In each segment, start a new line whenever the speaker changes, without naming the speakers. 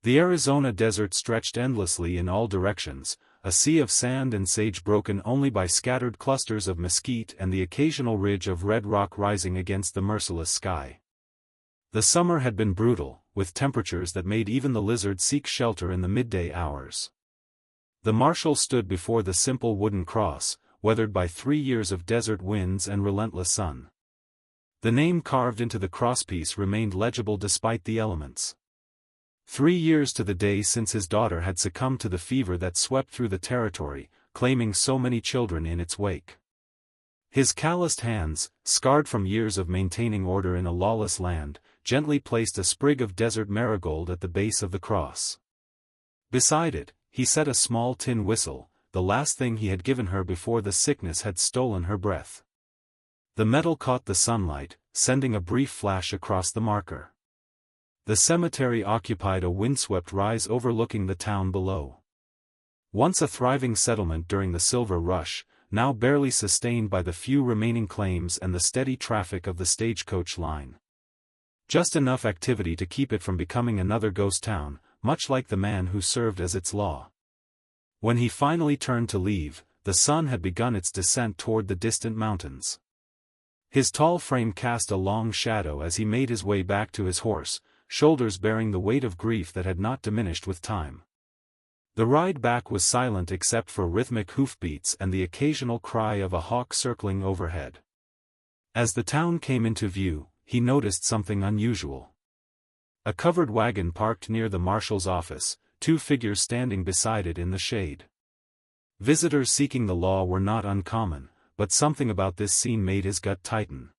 The Arizona desert stretched endlessly in all directions, a sea of sand and sage broken only by scattered clusters of mesquite and the occasional ridge of red rock rising against the merciless sky. The summer had been brutal, with temperatures that made even the lizard seek shelter in the midday hours. The Marshal stood before the simple wooden cross, weathered by 3 years of desert winds and relentless sun. The name carved into the crosspiece remained legible despite the elements. 3 years to the day since his daughter had succumbed to the fever that swept through the territory, claiming so many children in its wake. His calloused hands, scarred from years of maintaining order in a lawless land, gently placed a sprig of desert marigold at the base of the cross. Beside it, he set a small tin whistle, the last thing he had given her before the sickness had stolen her breath. The metal caught the sunlight, sending a brief flash across the marker. The cemetery occupied a windswept rise overlooking the town below. Once a thriving settlement during the Silver Rush, now barely sustained by the few remaining claims and the steady traffic of the stagecoach line. Just enough activity to keep it from becoming another ghost town, much like the man who served as its law. When he finally turned to leave, the sun had begun its descent toward the distant mountains. His tall frame cast a long shadow as he made his way back to his horse, shoulders bearing the weight of grief that had not diminished with time. The ride back was silent except for rhythmic hoofbeats and the occasional cry of a hawk circling overhead. As the town came into view, he noticed something unusual. A covered wagon parked near the Marshal's office, 2 figures standing beside it in the shade. Visitors seeking the law were not uncommon, but something about this scene made his gut tighten.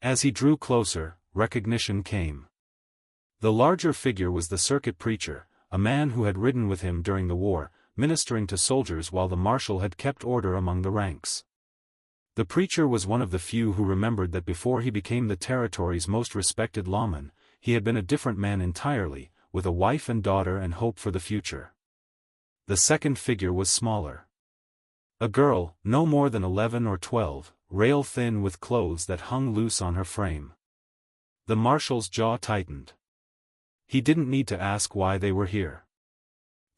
As he drew closer, recognition came. The larger figure was the circuit preacher, a man who had ridden with him during the war, ministering to soldiers while the Marshal had kept order among the ranks. The preacher was one of the few who remembered that before he became the territory's most respected lawman, he had been a different man entirely, with a wife and daughter and hope for the future. The second figure was smaller. A girl, no more than 11 or 12, rail-thin with clothes that hung loose on her frame. The Marshal's jaw tightened. He didn't need to ask why they were here.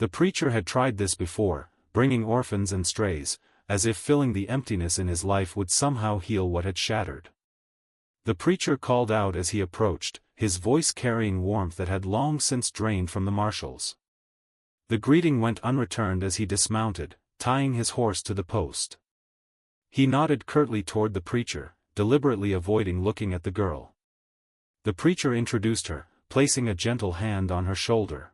The preacher had tried this before, bringing orphans and strays, as if filling the emptiness in his life would somehow heal what had shattered. The preacher called out as he approached, his voice carrying warmth that had long since drained from the Marshal's. The greeting went unreturned as he dismounted, tying his horse to the post. He nodded curtly toward the preacher, deliberately avoiding looking at the girl. The preacher introduced her, placing a gentle hand on her shoulder.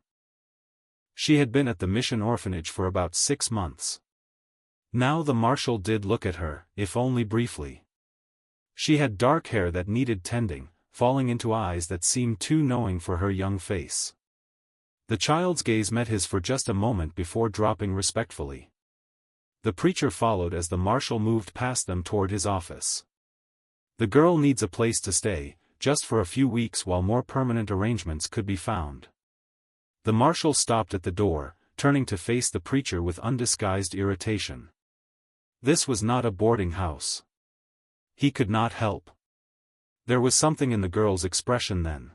She had been at the mission orphanage for about 6 months. Now the Marshal did look at her, if only briefly. She had dark hair that needed tending, falling into eyes that seemed too knowing for her young face. The child's gaze met his for just a moment before dropping respectfully. The preacher followed as the Marshal moved past them toward his office. The girl needs a place to stay, just for a few weeks while more permanent arrangements could be found. The Marshal stopped at the door, turning to face the preacher with undisguised irritation. This was not a boarding house. He could not help. There was something in the girl's expression then.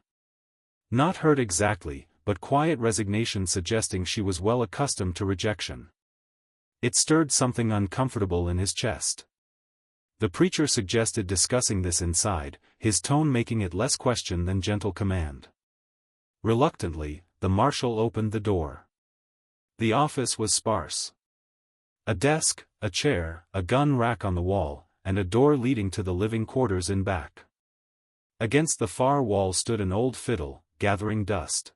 Not hurt exactly, but quiet resignation suggesting she was well accustomed to rejection. It stirred something uncomfortable in his chest. The preacher suggested discussing this inside, his tone making it less question than gentle command. Reluctantly, the Marshal opened the door. The office was sparse. A desk, a chair, a gun rack on the wall, and a door leading to the living quarters in back. Against the far wall stood an old fiddle, gathering dust.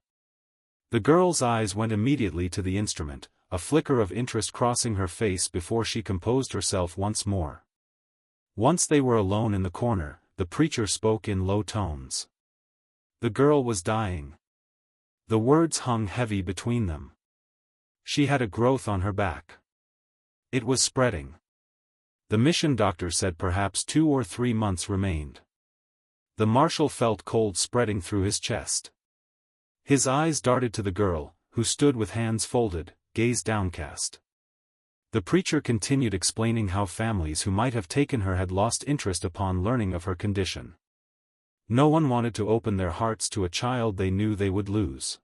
The girl's eyes went immediately to the instrument, a flicker of interest crossing her face before she composed herself once more. Once they were alone in the corner, the preacher spoke in low tones. The girl was dying. The words hung heavy between them. She had a growth on her back. It was spreading. The mission doctor said perhaps 2 or 3 months remained. The Marshal felt cold spreading through his chest. His eyes darted to the girl, who stood with hands folded, gaze downcast. The preacher continued explaining how families who might have taken her had lost interest upon learning of her condition. No one wanted to open their hearts to a child they knew they would lose.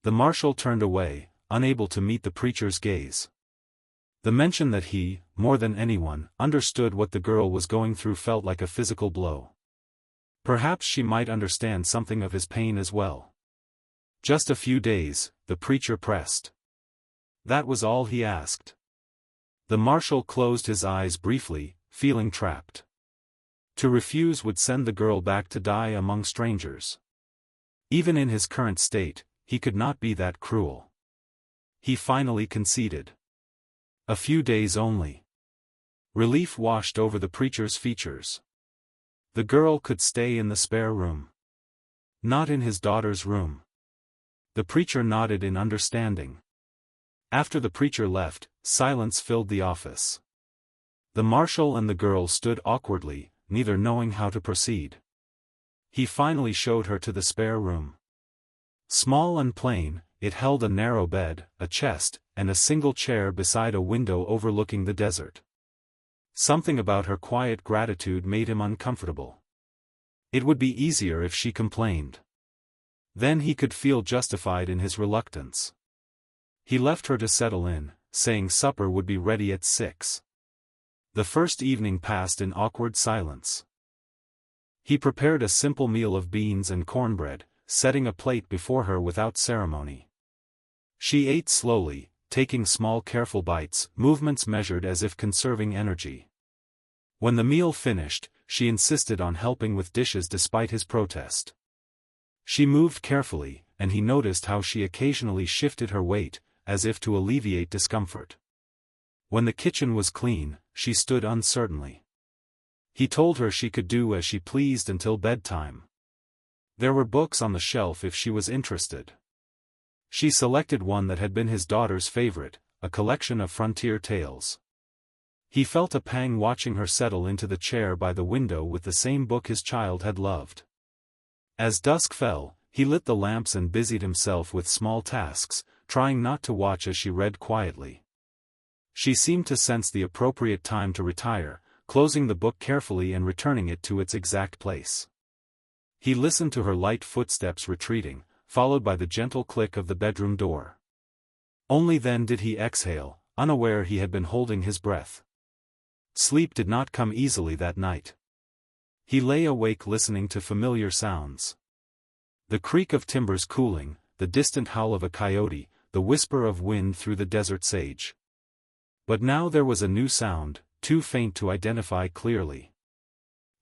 The Marshal turned away, unable to meet the preacher's gaze. The mention that he, more than anyone, understood what the girl was going through felt like a physical blow. Perhaps she might understand something of his pain as well. Just a few days, the preacher pressed. That was all he asked. The Marshal closed his eyes briefly, feeling trapped. To refuse would send the girl back to die among strangers. Even in his current state, he could not be that cruel. He finally conceded. A few days only. Relief washed over the preacher's features. The girl could stay in the spare room. Not in his daughter's room. The preacher nodded in understanding. After the preacher left, silence filled the office. The Marshal and the girl stood awkwardly, neither knowing how to proceed. He finally showed her to the spare room. Small and plain, it held a narrow bed, a chest, and a single chair beside a window overlooking the desert. Something about her quiet gratitude made him uncomfortable. It would be easier if she complained. Then he could feel justified in his reluctance. He left her to settle in, saying supper would be ready at 6. The first evening passed in awkward silence. He prepared a simple meal of beans and cornbread, setting a plate before her without ceremony. She ate slowly, taking small careful bites, movements measured as if conserving energy. When the meal finished, she insisted on helping with dishes despite his protest. She moved carefully, and he noticed how she occasionally shifted her weight, as if to alleviate discomfort. When the kitchen was clean, she stood uncertainly. He told her she could do as she pleased until bedtime. There were books on the shelf if she was interested. She selected one that had been his daughter's favorite, a collection of frontier tales. He felt a pang watching her settle into the chair by the window with the same book his child had loved. As dusk fell, he lit the lamps and busied himself with small tasks, trying not to watch as she read quietly. She seemed to sense the appropriate time to retire, closing the book carefully and returning it to its exact place. He listened to her light footsteps retreating, followed by the gentle click of the bedroom door. Only then did he exhale, unaware he had been holding his breath. Sleep did not come easily that night. He lay awake listening to familiar sounds. The creak of timbers cooling, the distant howl of a coyote, the whisper of wind through the desert sage. But now there was a new sound, too faint to identify clearly.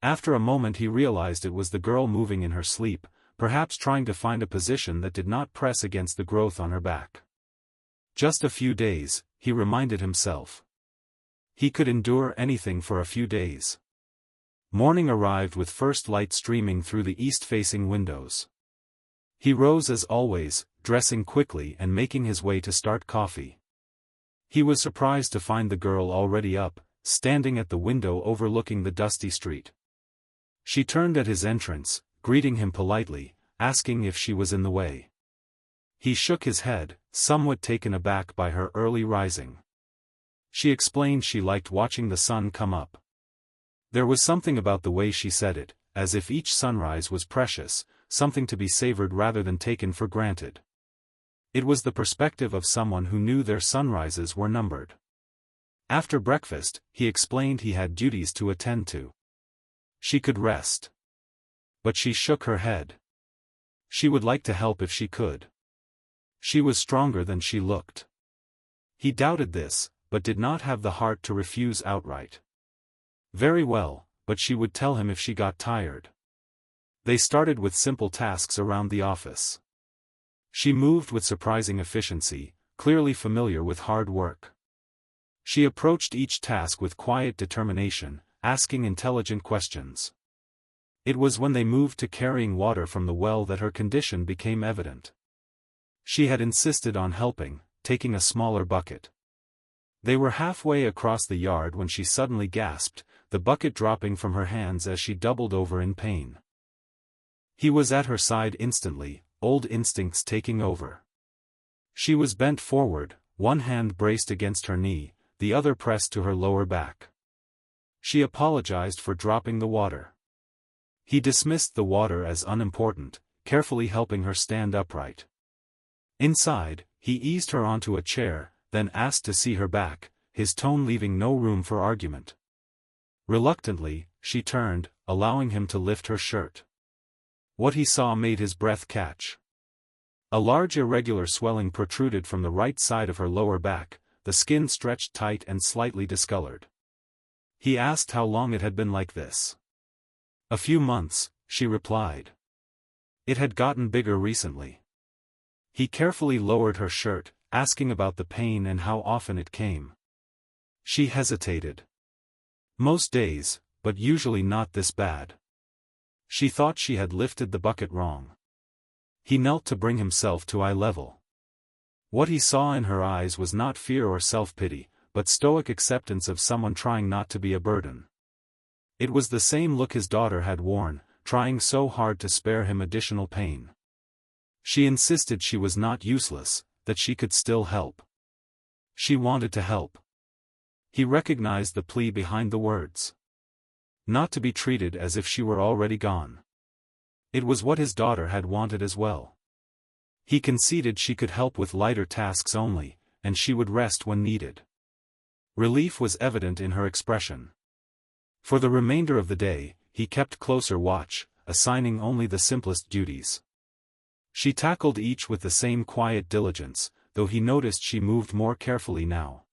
After a moment he realized it was the girl moving in her sleep, perhaps trying to find a position that did not press against the growth on her back. Just a few days, he reminded himself. He could endure anything for a few days. Morning arrived with first light streaming through the east-facing windows. He rose as always, dressing quickly and making his way to start coffee. He was surprised to find the girl already up, standing at the window overlooking the dusty street. She turned at his entrance, greeting him politely, asking if she was in the way. He shook his head, somewhat taken aback by her early rising. She explained she liked watching the sun come up. There was something about the way she said it, as if each sunrise was precious, something to be savored rather than taken for granted. It was the perspective of someone who knew their sunrises were numbered. After breakfast, he explained he had duties to attend to. She could rest. But she shook her head. She would like to help if she could. She was stronger than she looked. He doubted this, but did not have the heart to refuse outright. Very well, but she would tell him if she got tired. They started with simple tasks around the office. She moved with surprising efficiency, clearly familiar with hard work. She approached each task with quiet determination, asking intelligent questions. It was when they moved to carrying water from the well that her condition became evident. She had insisted on helping, taking a smaller bucket. They were halfway across the yard when she suddenly gasped, the bucket dropping from her hands as she doubled over in pain. He was at her side instantly, old instincts taking over. She was bent forward, one hand braced against her knee, the other pressed to her lower back. She apologized for dropping the water. He dismissed the water as unimportant, carefully helping her stand upright. Inside, he eased her onto a chair, then asked to see her back, his tone leaving no room for argument. Reluctantly, she turned, allowing him to lift her shirt. What he saw made his breath catch. A large irregular swelling protruded from the right side of her lower back, the skin stretched tight and slightly discolored. He asked how long it had been like this. "A few months," she replied. It had gotten bigger recently. He carefully lowered her shirt, asking about the pain and how often it came. She hesitated. "Most days, but usually not this bad." She thought she had lifted the bucket wrong. He knelt to bring himself to eye level. What he saw in her eyes was not fear or self-pity, but stoic acceptance of someone trying not to be a burden. It was the same look his daughter had worn, trying so hard to spare him additional pain. She insisted she was not useless, that she could still help. She wanted to help. He recognized the plea behind the words. Not to be treated as if she were already gone. It was what his daughter had wanted as well. He conceded she could help with lighter tasks only, and she would rest when needed. Relief was evident in her expression. For the remainder of the day, he kept closer watch, assigning only the simplest duties. She tackled each with the same quiet diligence, though he noticed she moved more carefully now.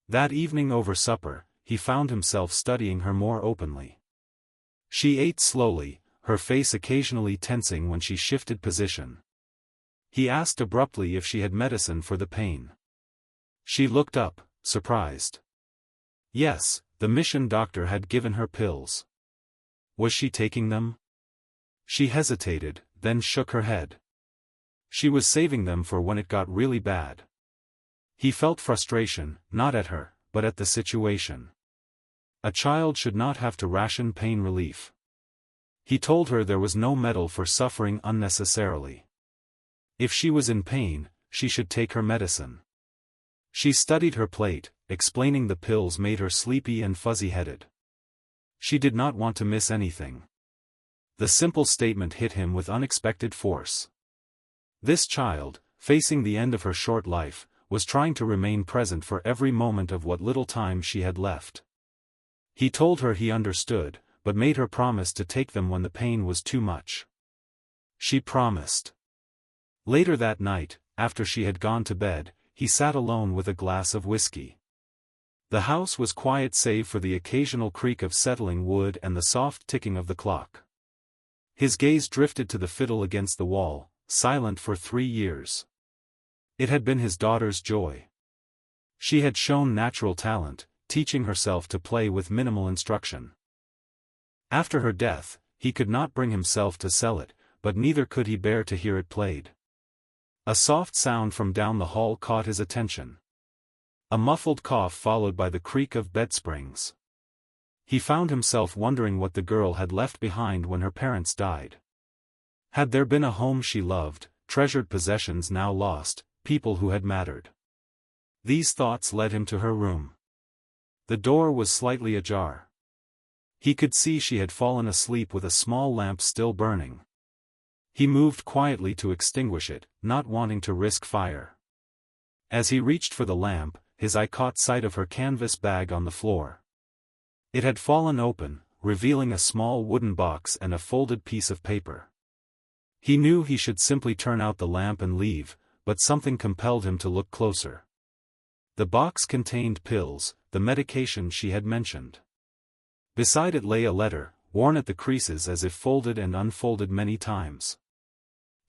That evening over supper, he found himself studying her more openly. She ate slowly, her face occasionally tensing when she shifted position. He asked abruptly if she had medicine for the pain. She looked up, surprised. Yes, the mission doctor had given her pills. Was she taking them? She hesitated, then shook her head. She was saving them for when it got really bad. He felt frustration, not at her, but at the situation. A child should not have to ration pain relief. He told her there was no medal for suffering unnecessarily. If she was in pain, she should take her medicine. She studied her plate, explaining the pills made her sleepy and fuzzy-headed. She did not want to miss anything. The simple statement hit him with unexpected force. This child, facing the end of her short life, was trying to remain present for every moment of what little time she had left. He told her he understood, but made her promise to take them when the pain was too much. She promised. Later that night, after she had gone to bed, he sat alone with a glass of whiskey. The house was quiet save for the occasional creak of settling wood and the soft ticking of the clock. His gaze drifted to the fiddle against the wall, silent for 3 years. It had been his daughter's joy. She had shown natural talent, teaching herself to play with minimal instruction. After her death, he could not bring himself to sell it, but neither could he bear to hear it played. A soft sound from down the hall caught his attention. A muffled cough followed by the creak of bed springs. He found himself wondering what the girl had left behind when her parents died. Had there been a home she loved, treasured possessions now lost, people who had mattered? These thoughts led him to her room. The door was slightly ajar. He could see she had fallen asleep with a small lamp still burning. He moved quietly to extinguish it, not wanting to risk fire. As he reached for the lamp, his eye caught sight of her canvas bag on the floor. It had fallen open, revealing a small wooden box and a folded piece of paper. He knew he should simply turn out the lamp and leave, but something compelled him to look closer. The box contained pills, the medication she had mentioned. Beside it lay a letter, worn at the creases as if folded and unfolded many times.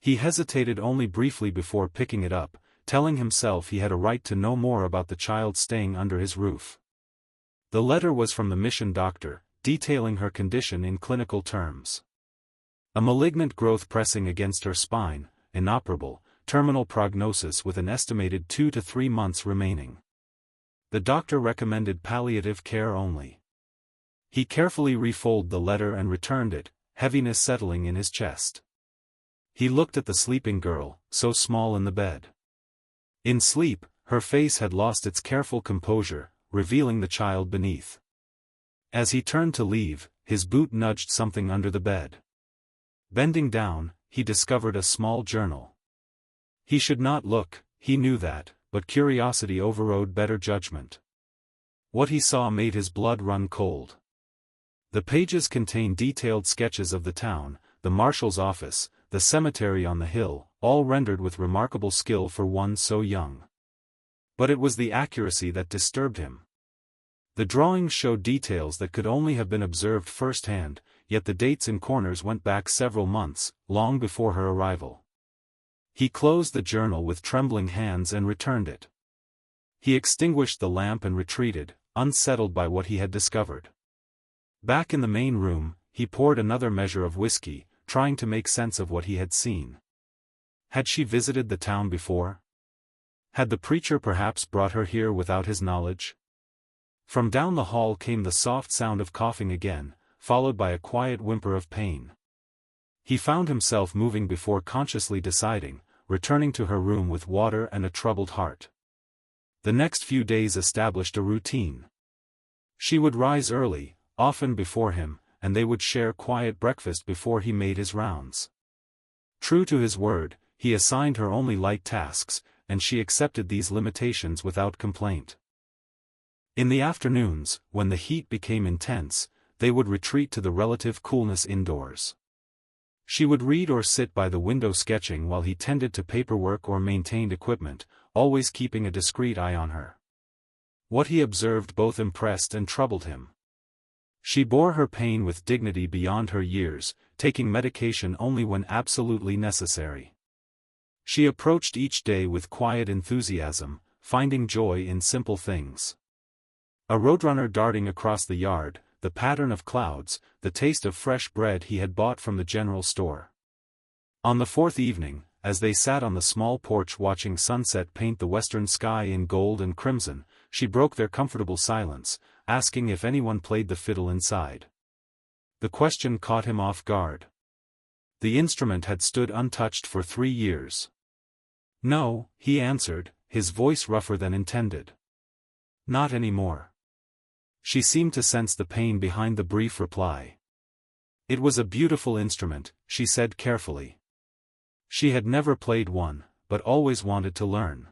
He hesitated only briefly before picking it up, telling himself he had a right to know more about the child staying under his roof. The letter was from the mission doctor, detailing her condition in clinical terms. A malignant growth pressing against her spine, inoperable, terminal prognosis with an estimated 2 to 3 months remaining. The doctor recommended palliative care only. He carefully refolded the letter and returned it, heaviness settling in his chest. He looked at the sleeping girl, so small in the bed. In sleep, her face had lost its careful composure, revealing the child beneath. As he turned to leave, his boot nudged something under the bed. Bending down, he discovered a small journal. He should not look, he knew that, but curiosity overrode better judgment. What he saw made his blood run cold. The pages contained detailed sketches of the town, the marshal's office, the cemetery on the hill, all rendered with remarkable skill for one so young. But it was the accuracy that disturbed him. The drawings showed details that could only have been observed firsthand, yet the dates in corners went back several months, long before her arrival. He closed the journal with trembling hands and returned it. He extinguished the lamp and retreated, unsettled by what he had discovered. Back in the main room, he poured another measure of whiskey, trying to make sense of what he had seen. Had she visited the town before? Had the preacher perhaps brought her here without his knowledge? From down the hall came the soft sound of coughing again, followed by a quiet whimper of pain. He found himself moving before consciously deciding, returning to her room with water and a troubled heart. The next few days established a routine. She would rise early, often before him, and they would share quiet breakfast before he made his rounds. True to his word, he assigned her only light tasks, and she accepted these limitations without complaint. In the afternoons, when the heat became intense, they would retreat to the relative coolness indoors. She would read or sit by the window sketching while he tended to paperwork or maintained equipment, always keeping a discreet eye on her. What he observed both impressed and troubled him. She bore her pain with dignity beyond her years, taking medication only when absolutely necessary. She approached each day with quiet enthusiasm, finding joy in simple things. A roadrunner darting across the yard, the pattern of clouds, the taste of fresh bread he had bought from the general store. On the fourth evening, as they sat on the small porch watching sunset paint the western sky in gold and crimson, she broke their comfortable silence, asking if anyone played the fiddle inside. The question caught him off guard. The instrument had stood untouched for 3 years. No, he answered, his voice rougher than intended. Not anymore. She seemed to sense the pain behind the brief reply. It was a beautiful instrument, she said carefully. She had never played one, but always wanted to learn.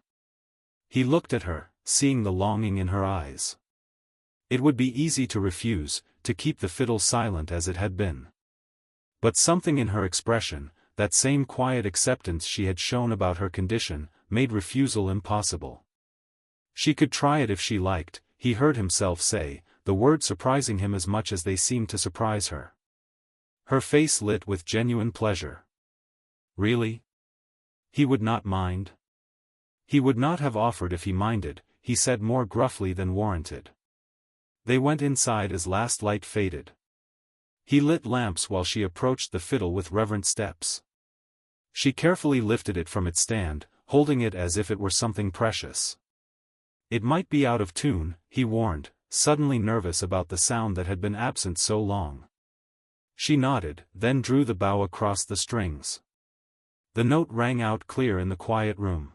He looked at her, seeing the longing in her eyes. It would be easy to refuse, to keep the fiddle silent as it had been. But something in her expression, that same quiet acceptance she had shown about her condition, made refusal impossible. She could try it if she liked, he heard himself say, the words surprising him as much as they seemed to surprise her. Her face lit with genuine pleasure. Really? He would not mind? He would not have offered if he minded, he said more gruffly than warranted. They went inside as last light faded. He lit lamps while she approached the fiddle with reverent steps. She carefully lifted it from its stand, holding it as if it were something precious. It might be out of tune, he warned, suddenly nervous about the sound that had been absent so long. She nodded, then drew the bow across the strings. The note rang out clear in the quiet room.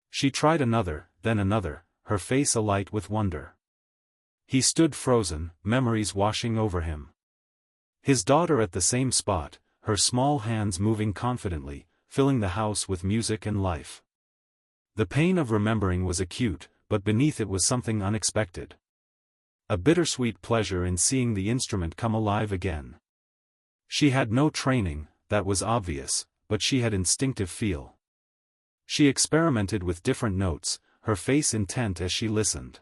She tried another, then another, her face alight with wonder. He stood frozen, memories washing over him. His daughter at the same spot, her small hands moving confidently, filling the house with music and life. The pain of remembering was acute, but beneath it was something unexpected. A bittersweet pleasure in seeing the instrument come alive again. She had no training, that was obvious, but she had instinctive feel. She experimented with different notes, her face intent as she listened.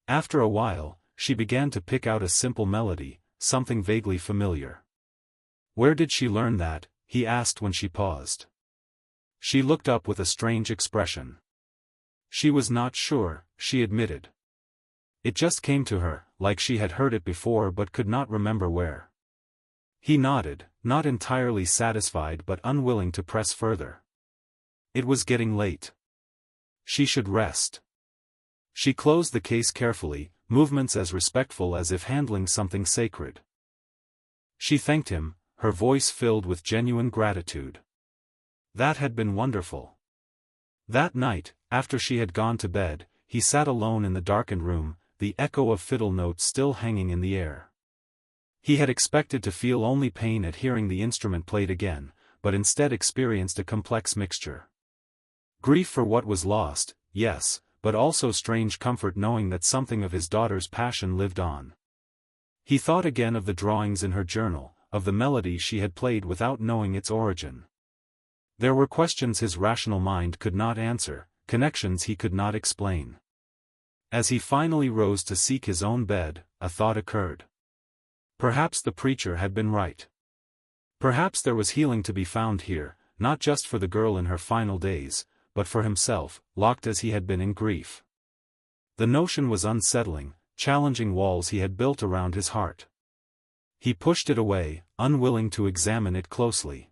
After a while, she began to pick out a simple melody, something vaguely familiar. Where did she learn that? He asked when she paused. She looked up with a strange expression. She was not sure, she admitted. It just came to her, like she had heard it before but could not remember where. He nodded, not entirely satisfied but unwilling to press further. It was getting late. She should rest. She closed the case carefully, movements as respectful as if handling something sacred. She thanked him, her voice filled with genuine gratitude. That had been wonderful. That night, after she had gone to bed, he sat alone in the darkened room, the echo of fiddle notes still hanging in the air. He had expected to feel only pain at hearing the instrument played again, but instead experienced a complex mixture. Grief for what was lost, yes, but also strange comfort knowing that something of his daughter's passion lived on. He thought again of the drawings in her journal, of the melody she had played without knowing its origin. There were questions his rational mind could not answer, connections he could not explain. As he finally rose to seek his own bed, a thought occurred. Perhaps the preacher had been right. Perhaps there was healing to be found here, not just for the girl in her final days, but for himself, locked as he had been in grief. The notion was unsettling, challenging walls he had built around his heart. He pushed it away, unwilling to examine it closely.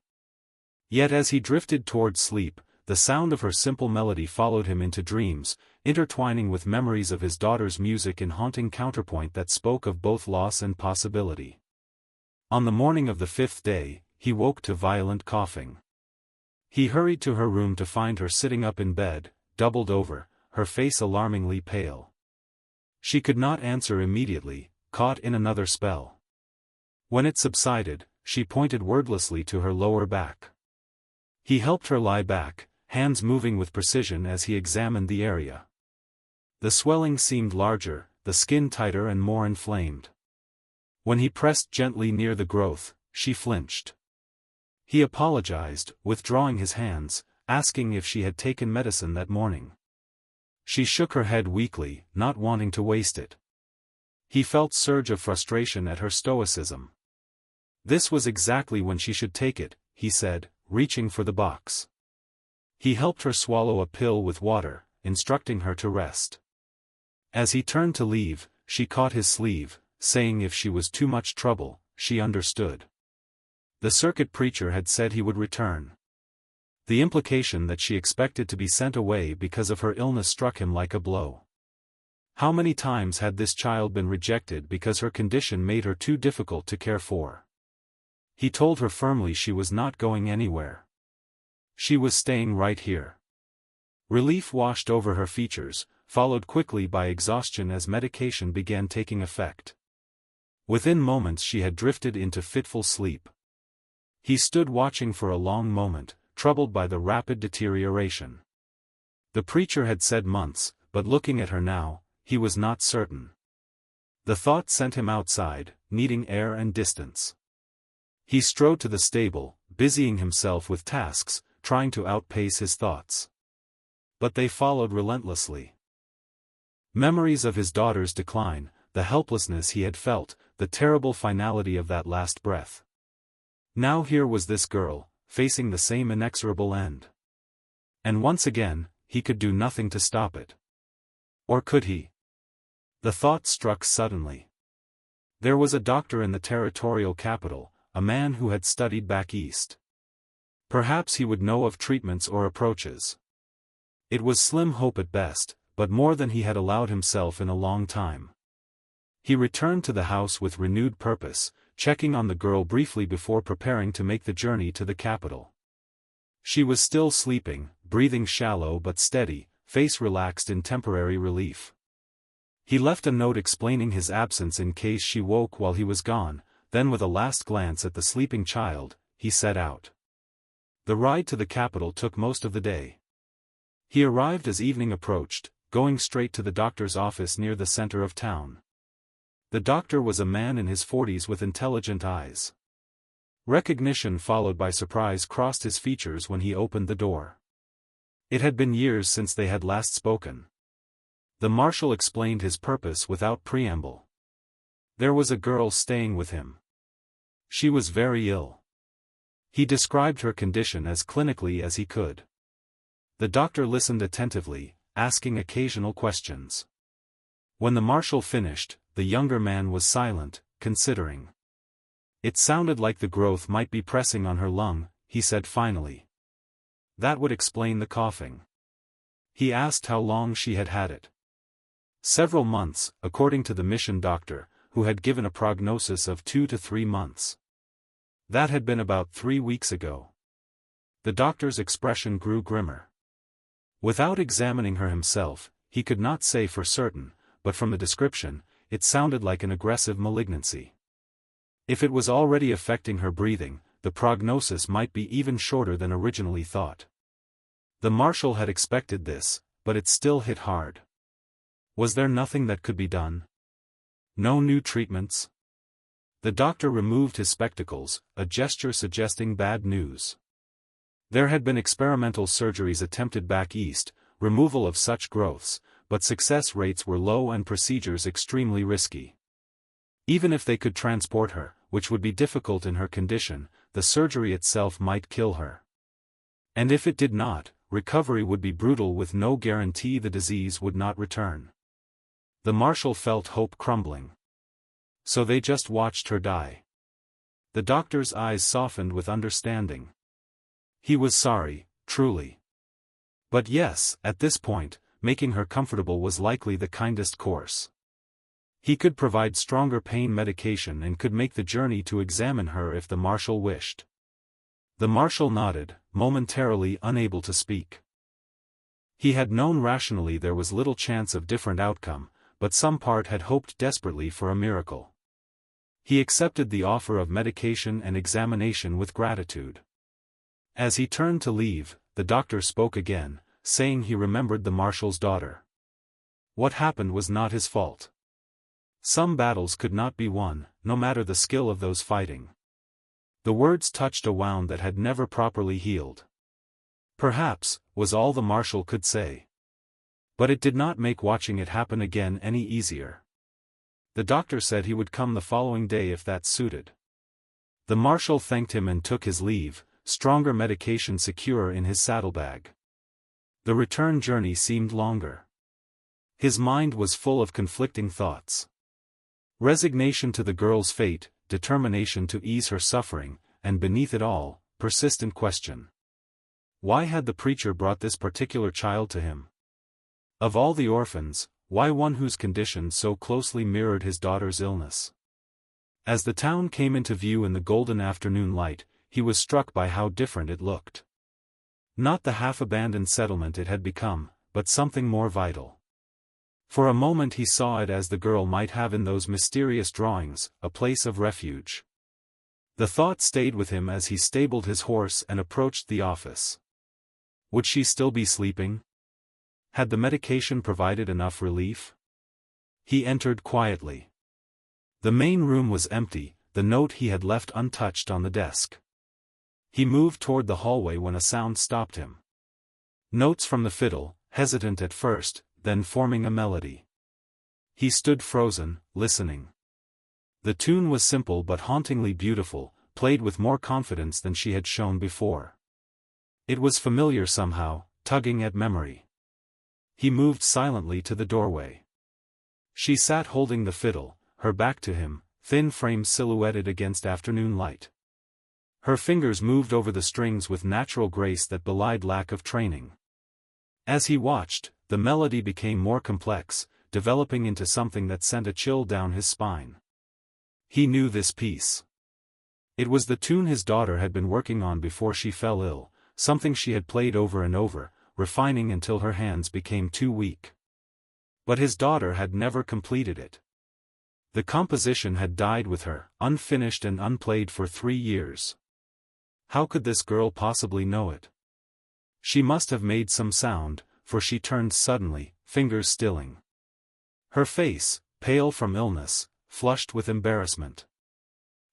Yet as he drifted toward sleep, the sound of her simple melody followed him into dreams, intertwining with memories of his daughter's music in haunting counterpoint that spoke of both loss and possibility. On the morning of the 5th day, he woke to violent coughing. He hurried to her room to find her sitting up in bed, doubled over, her face alarmingly pale. She could not answer immediately, caught in another spell. When it subsided, she pointed wordlessly to her lower back. He helped her lie back, hands moving with precision as he examined the area. The swelling seemed larger, the skin tighter and more inflamed. When he pressed gently near the growth, she flinched. He apologized, withdrawing his hands, asking if she had taken medicine that morning. She shook her head weakly, not wanting to waste it. He felt a surge of frustration at her stoicism. This was exactly when she should take it, he said, reaching for the box. He helped her swallow a pill with water, instructing her to rest. As he turned to leave, she caught his sleeve, saying if she was too much trouble, she understood. The circuit preacher had said he would return. The implication that she expected to be sent away because of her illness struck him like a blow. How many times had this child been rejected because her condition made her too difficult to care for? He told her firmly she was not going anywhere. She was staying right here. Relief washed over her features, followed quickly by exhaustion as medication began taking effect. Within moments she had drifted into fitful sleep. He stood watching for a long moment, troubled by the rapid deterioration. The preacher had said months, but looking at her now, he was not certain. The thought sent him outside, needing air and distance. He strode to the stable, busying himself with tasks, trying to outpace his thoughts. But they followed relentlessly. Memories of his daughter's decline, the helplessness he had felt, the terrible finality of that last breath. Now here was this girl, facing the same inexorable end. And once again, he could do nothing to stop it. Or could he? The thought struck suddenly. There was a doctor in the territorial capital, a man who had studied back east. Perhaps he would know of treatments or approaches. It was slim hope at best, but more than he had allowed himself in a long time. He returned to the house with renewed purpose, checking on the girl briefly before preparing to make the journey to the capital. She was still sleeping, breathing shallow but steady, face relaxed in temporary relief. He left a note explaining his absence in case she woke while he was gone, then with a last glance at the sleeping child, he set out. The ride to the capital took most of the day. He arrived as evening approached, going straight to the doctor's office near the center of town. The doctor was a man in his 40s with intelligent eyes. Recognition followed by surprise crossed his features when he opened the door. It had been years since they had last spoken. The Marshal explained his purpose without preamble. There was a girl staying with him. She was very ill. He described her condition as clinically as he could. The doctor listened attentively, asking occasional questions. When the Marshal finished, the younger man was silent, considering. It sounded like the growth might be pressing on her lung, he said finally. That would explain the coughing. He asked how long she had had it. Several months, according to the mission doctor, who had given a prognosis of 2 to 3 months. That had been about 3 weeks ago. The doctor's expression grew grimmer. Without examining her himself, he could not say for certain, but from the description, it sounded like an aggressive malignancy. If it was already affecting her breathing, the prognosis might be even shorter than originally thought. The Marshal had expected this, but it still hit hard. Was there nothing that could be done? No new treatments? The doctor removed his spectacles, a gesture suggesting bad news. There had been experimental surgeries attempted back east, removal of such growths, but success rates were low and procedures extremely risky. Even if they could transport her, which would be difficult in her condition, the surgery itself might kill her. And if it did not, recovery would be brutal with no guarantee the disease would not return. The Marshal felt hope crumbling. So they just watched her die. The doctor's eyes softened with understanding. He was sorry, truly. But yes, at this point, making her comfortable was likely the kindest course. He could provide stronger pain medication and could make the journey to examine her if the Marshal wished. The Marshal nodded, momentarily unable to speak. He had known rationally there was little chance of different outcome, but some part had hoped desperately for a miracle. He accepted the offer of medication and examination with gratitude. As he turned to leave, the doctor spoke again, saying he remembered the Marshal's daughter. What happened was not his fault. Some battles could not be won, no matter the skill of those fighting. The words touched a wound that had never properly healed. Perhaps, was all the Marshal could say. But it did not make watching it happen again any easier. The doctor said he would come the following day if that suited. The Marshal thanked him and took his leave, stronger medication secure in his saddlebag. The return journey seemed longer. His mind was full of conflicting thoughts. Resignation to the girl's fate, determination to ease her suffering, and beneath it all, persistent question. Why had the preacher brought this particular child to him? Of all the orphans, why one whose condition so closely mirrored his daughter's illness? As the town came into view in the golden afternoon light, he was struck by how different it looked. Not the half-abandoned settlement it had become, but something more vital. For a moment he saw it as the girl might have in those mysterious drawings, a place of refuge. The thought stayed with him as he stabled his horse and approached the office. Would she still be sleeping? Had the medication provided enough relief? He entered quietly. The main room was empty, the note he had left untouched on the desk. He moved toward the hallway when a sound stopped him. Notes from the fiddle, hesitant at first, then forming a melody. He stood frozen, listening. The tune was simple but hauntingly beautiful, played with more confidence than she had shown before. It was familiar somehow, tugging at memory. He moved silently to the doorway. She sat holding the fiddle, her back to him, thin frame silhouetted against afternoon light. Her fingers moved over the strings with natural grace that belied lack of training. As he watched, the melody became more complex, developing into something that sent a chill down his spine. He knew this piece. It was the tune his daughter had been working on before she fell ill, something she had played over and over, refining until her hands became too weak. But his daughter had never completed it. The composition had died with her, unfinished and unplayed for 3 years. How could this girl possibly know it? She must have made some sound, for she turned suddenly, fingers stilling. Her face, pale from illness, flushed with embarrassment.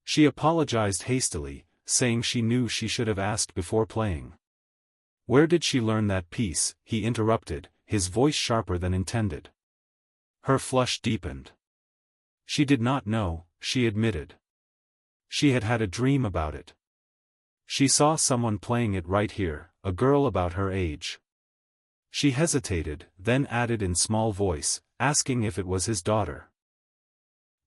She apologized hastily, saying she knew she should have asked before playing. Where did she learn that piece? He interrupted, his voice sharper than intended. Her flush deepened. She did not know, she admitted. She had had a dream about it. She saw someone playing it right here, a girl about her age. She hesitated, then added in small voice, asking if it was his daughter.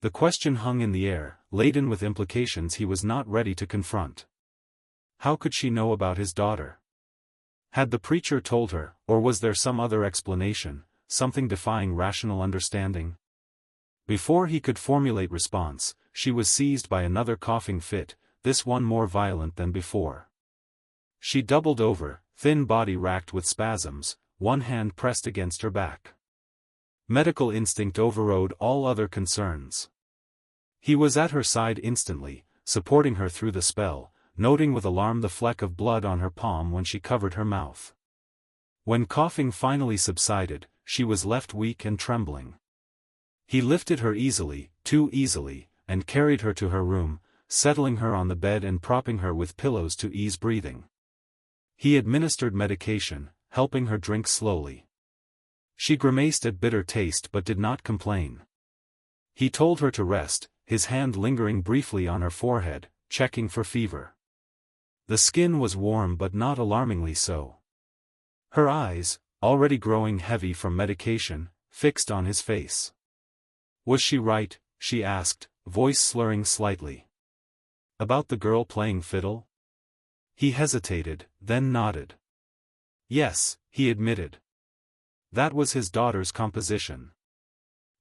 The question hung in the air, laden with implications he was not ready to confront. How could she know about his daughter? Had the preacher told her, or was there some other explanation, something defying rational understanding? Before he could formulate response, she was seized by another coughing fit, this one more violent than before. She doubled over, thin body racked with spasms, one hand pressed against her back. Medical instinct overrode all other concerns. He was at her side instantly, supporting her through the spell, noting with alarm the fleck of blood on her palm when she covered her mouth. When coughing finally subsided, she was left weak and trembling. He lifted her easily, too easily, and carried her to her room, settling her on the bed and propping her with pillows to ease breathing. He administered medication, helping her drink slowly. She grimaced at bitter taste but did not complain. He told her to rest, his hand lingering briefly on her forehead, checking for fever. The skin was warm but not alarmingly so. Her eyes, already growing heavy from medication, fixed on his face. Was she right, she asked, voice slurring slightly. About the girl playing fiddle? He hesitated, then nodded. Yes, he admitted. That was his daughter's composition.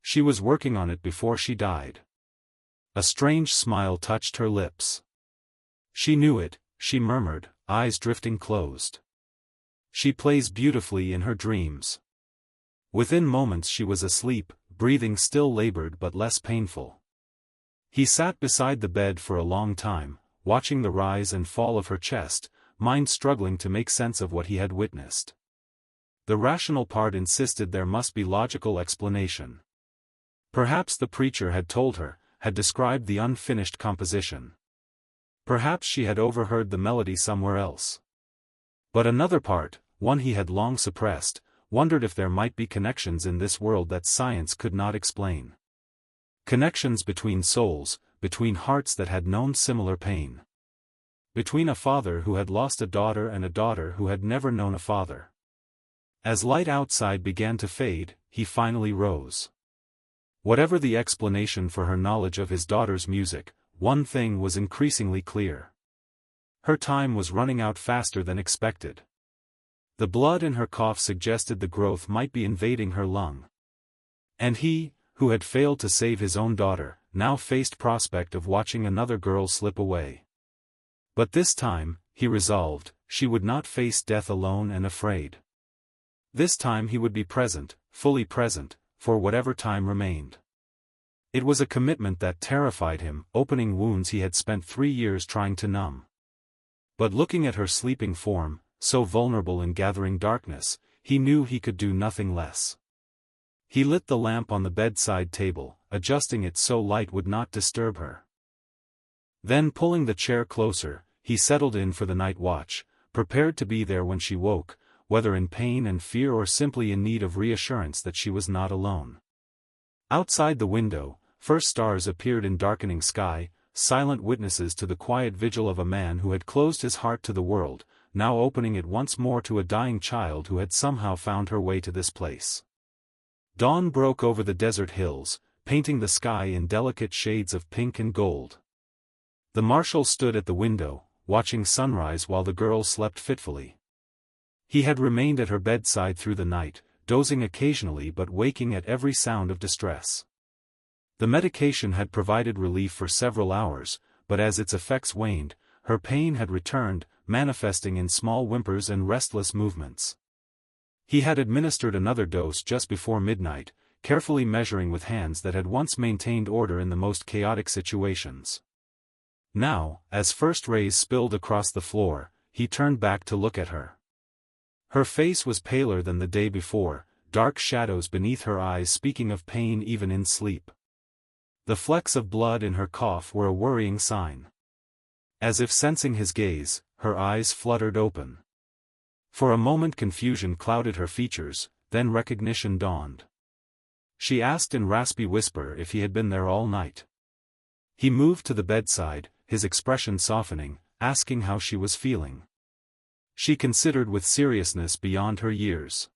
She was working on it before she died. A strange smile touched her lips. She knew it, she murmured, eyes drifting closed. She plays beautifully in her dreams. Within moments she was asleep, breathing still labored but less painful. He sat beside the bed for a long time, watching the rise and fall of her chest, mind struggling to make sense of what he had witnessed. The rational part insisted there must be logical explanation. Perhaps the preacher had told her, had described the unfinished composition. Perhaps she had overheard the melody somewhere else. But another part, one he had long suppressed, wondered if there might be connections in this world that science could not explain. Connections between souls, between hearts that had known similar pain. Between a father who had lost a daughter and a daughter who had never known a father. As light outside began to fade, he finally rose. Whatever the explanation for her knowledge of his daughter's music, one thing was increasingly clear. Her time was running out faster than expected. The blood in her cough suggested the growth might be invading her lung. And he, who had failed to save his own daughter, now faced prospect of watching another girl slip away. But this time, he resolved, she would not face death alone and afraid. This time he would be present, fully present, for whatever time remained. It was a commitment that terrified him, opening wounds he had spent 3 years trying to numb. But looking at her sleeping form, so vulnerable in gathering darkness, he knew he could do nothing less. He lit the lamp on the bedside table, adjusting it so light would not disturb her. Then pulling the chair closer, he settled in for the night watch, prepared to be there when she woke, whether in pain and fear or simply in need of reassurance that she was not alone. Outside the window, first stars appeared in darkening sky, silent witnesses to the quiet vigil of a man who had closed his heart to the world, now opening it once more to a dying child who had somehow found her way to this place. Dawn broke over the desert hills, painting the sky in delicate shades of pink and gold. The Marshal stood at the window, watching sunrise while the girl slept fitfully. He had remained at her bedside through the night, dozing occasionally but waking at every sound of distress. The medication had provided relief for several hours, but as its effects waned, her pain had returned, manifesting in small whimpers and restless movements. He had administered another dose just before midnight, carefully measuring with hands that had once maintained order in the most chaotic situations. Now, as first rays spilled across the floor, he turned back to look at her. Her face was paler than the day before, dark shadows beneath her eyes speaking of pain even in sleep. The flecks of blood in her cough were a worrying sign. As if sensing his gaze, her eyes fluttered open. For a moment confusion clouded her features, then recognition dawned. She asked in raspy whisper if he had been there all night. He moved to the bedside, his expression softening, asking how she was feeling. She considered with seriousness beyond her years.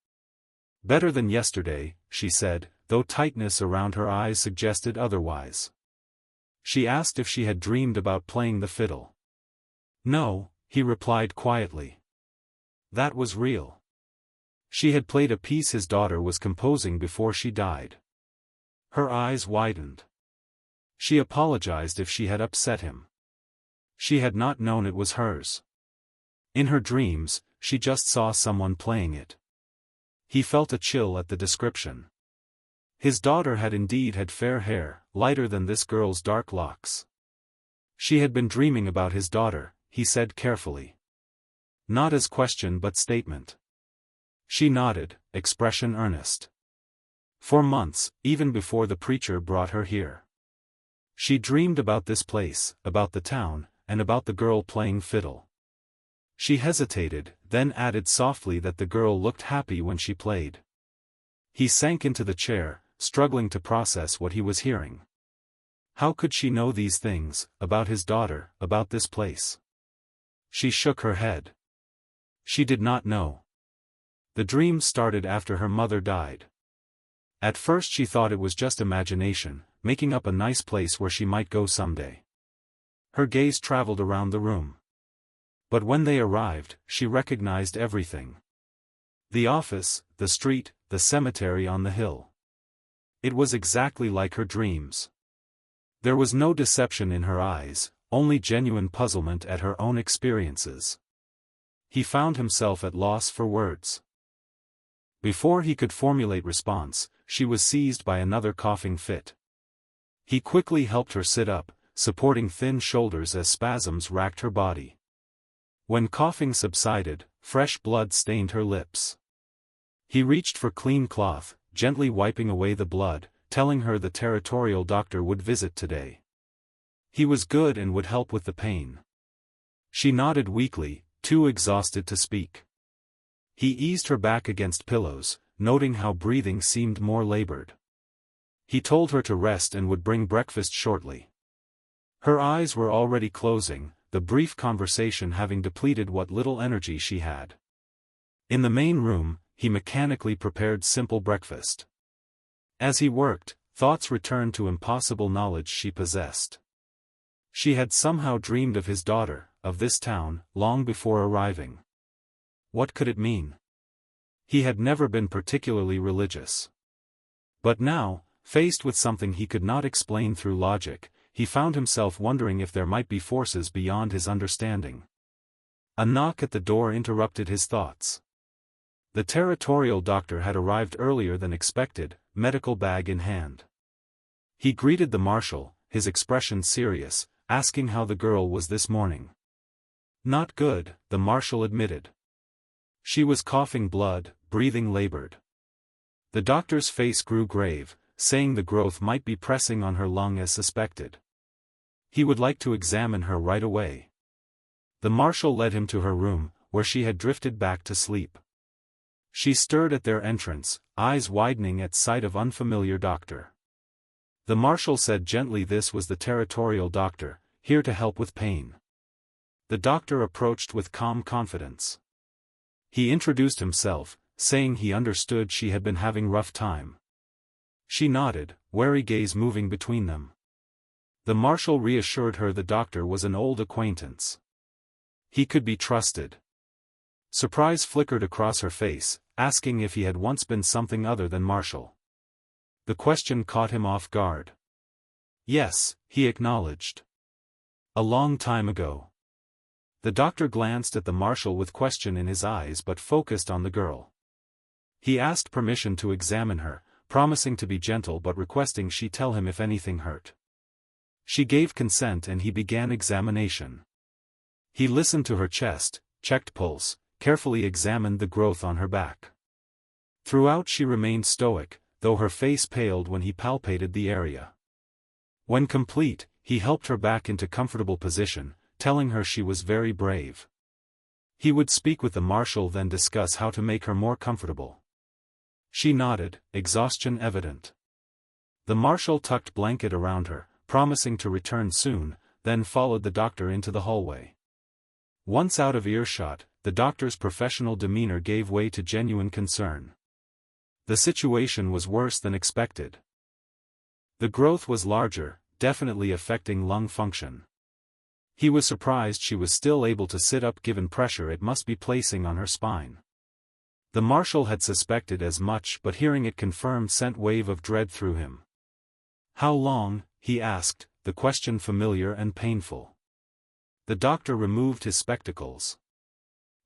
Better than yesterday, she said, though tightness around her eyes suggested otherwise. She asked if she had dreamed about playing the fiddle. No, he replied quietly. That was real. She had played a piece his daughter was composing before she died. Her eyes widened. She apologized if she had upset him. She had not known it was hers. In her dreams, she just saw someone playing it. He felt a chill at the description. His daughter had indeed had fair hair, lighter than this girl's dark locks. She had been dreaming about his daughter, he said carefully. Not as question but statement. She nodded, expression earnest. For months, even before the preacher brought her here. She dreamed about this place, about the town, and about the girl playing fiddle. She hesitated, then added softly that the girl looked happy when she played. He sank into the chair, struggling to process what he was hearing. How could she know these things, about his daughter, about this place? She shook her head. She did not know. The dream started after her mother died. At first she thought it was just imagination, making up a nice place where she might go someday. Her gaze traveled around the room. But when they arrived, she recognized everything. The office, the street, the cemetery on the hill. It was exactly like her dreams. There was no deception in her eyes, only genuine puzzlement at her own experiences. He found himself at loss for words. Before he could formulate response, she was seized by another coughing fit. He quickly helped her sit up, supporting thin shoulders as spasms racked her body. When coughing subsided, fresh blood stained her lips. He reached for clean cloth, gently wiping away the blood, telling her the territorial doctor would visit today. He was good and would help with the pain. She nodded weakly, too exhausted to speak. He eased her back against pillows, noting how breathing seemed more labored. He told her to rest and would bring breakfast shortly. Her eyes were already closing, the brief conversation having depleted what little energy she had. In the main room, he mechanically prepared simple breakfast. As he worked, thoughts returned to impossible knowledge she possessed. She had somehow dreamed of his daughter, of this town, long before arriving. What could it mean? He had never been particularly religious. But now, faced with something he could not explain through logic, he found himself wondering if there might be forces beyond his understanding. A knock at the door interrupted his thoughts. The territorial doctor had arrived earlier than expected, medical bag in hand. He greeted the marshal, his expression serious, asking how the girl was this morning. Not good, the marshal admitted. She was coughing blood, breathing labored. The doctor's face grew grave, saying the growth might be pressing on her lung as suspected. He would like to examine her right away. The marshal led him to her room, where she had drifted back to sleep. She stirred at their entrance, eyes widening at sight of unfamiliar doctor. The marshal said gently this was the territorial doctor, here to help with pain. The doctor approached with calm confidence. He introduced himself, saying he understood she had been having rough time. She nodded, wary gaze moving between them. The marshal reassured her the doctor was an old acquaintance. He could be trusted. Surprise flickered across her face, asking if he had once been something other than Marshal. The question caught him off guard. Yes, he acknowledged. A long time ago. The doctor glanced at the marshal with question in his eyes but focused on the girl. He asked permission to examine her, promising to be gentle but requesting she tell him if anything hurt. She gave consent and he began examination. He listened to her chest, checked pulse, carefully examined the growth on her back. Throughout she remained stoic, though her face paled when he palpated the area. When complete, he helped her back into comfortable position, telling her she was very brave. He would speak with the marshal then discuss how to make her more comfortable. She nodded, exhaustion evident. The marshal tucked blanket around her, promising to return soon, then followed the doctor into the hallway. Once out of earshot, the doctor's professional demeanor gave way to genuine concern. The situation was worse than expected. The growth was larger, definitely affecting lung function. He was surprised she was still able to sit up given pressure it must be placing on her spine. The marshal had suspected as much but hearing it confirmed sent wave of dread through him. How long, he asked, the question familiar and painful. The doctor removed his spectacles.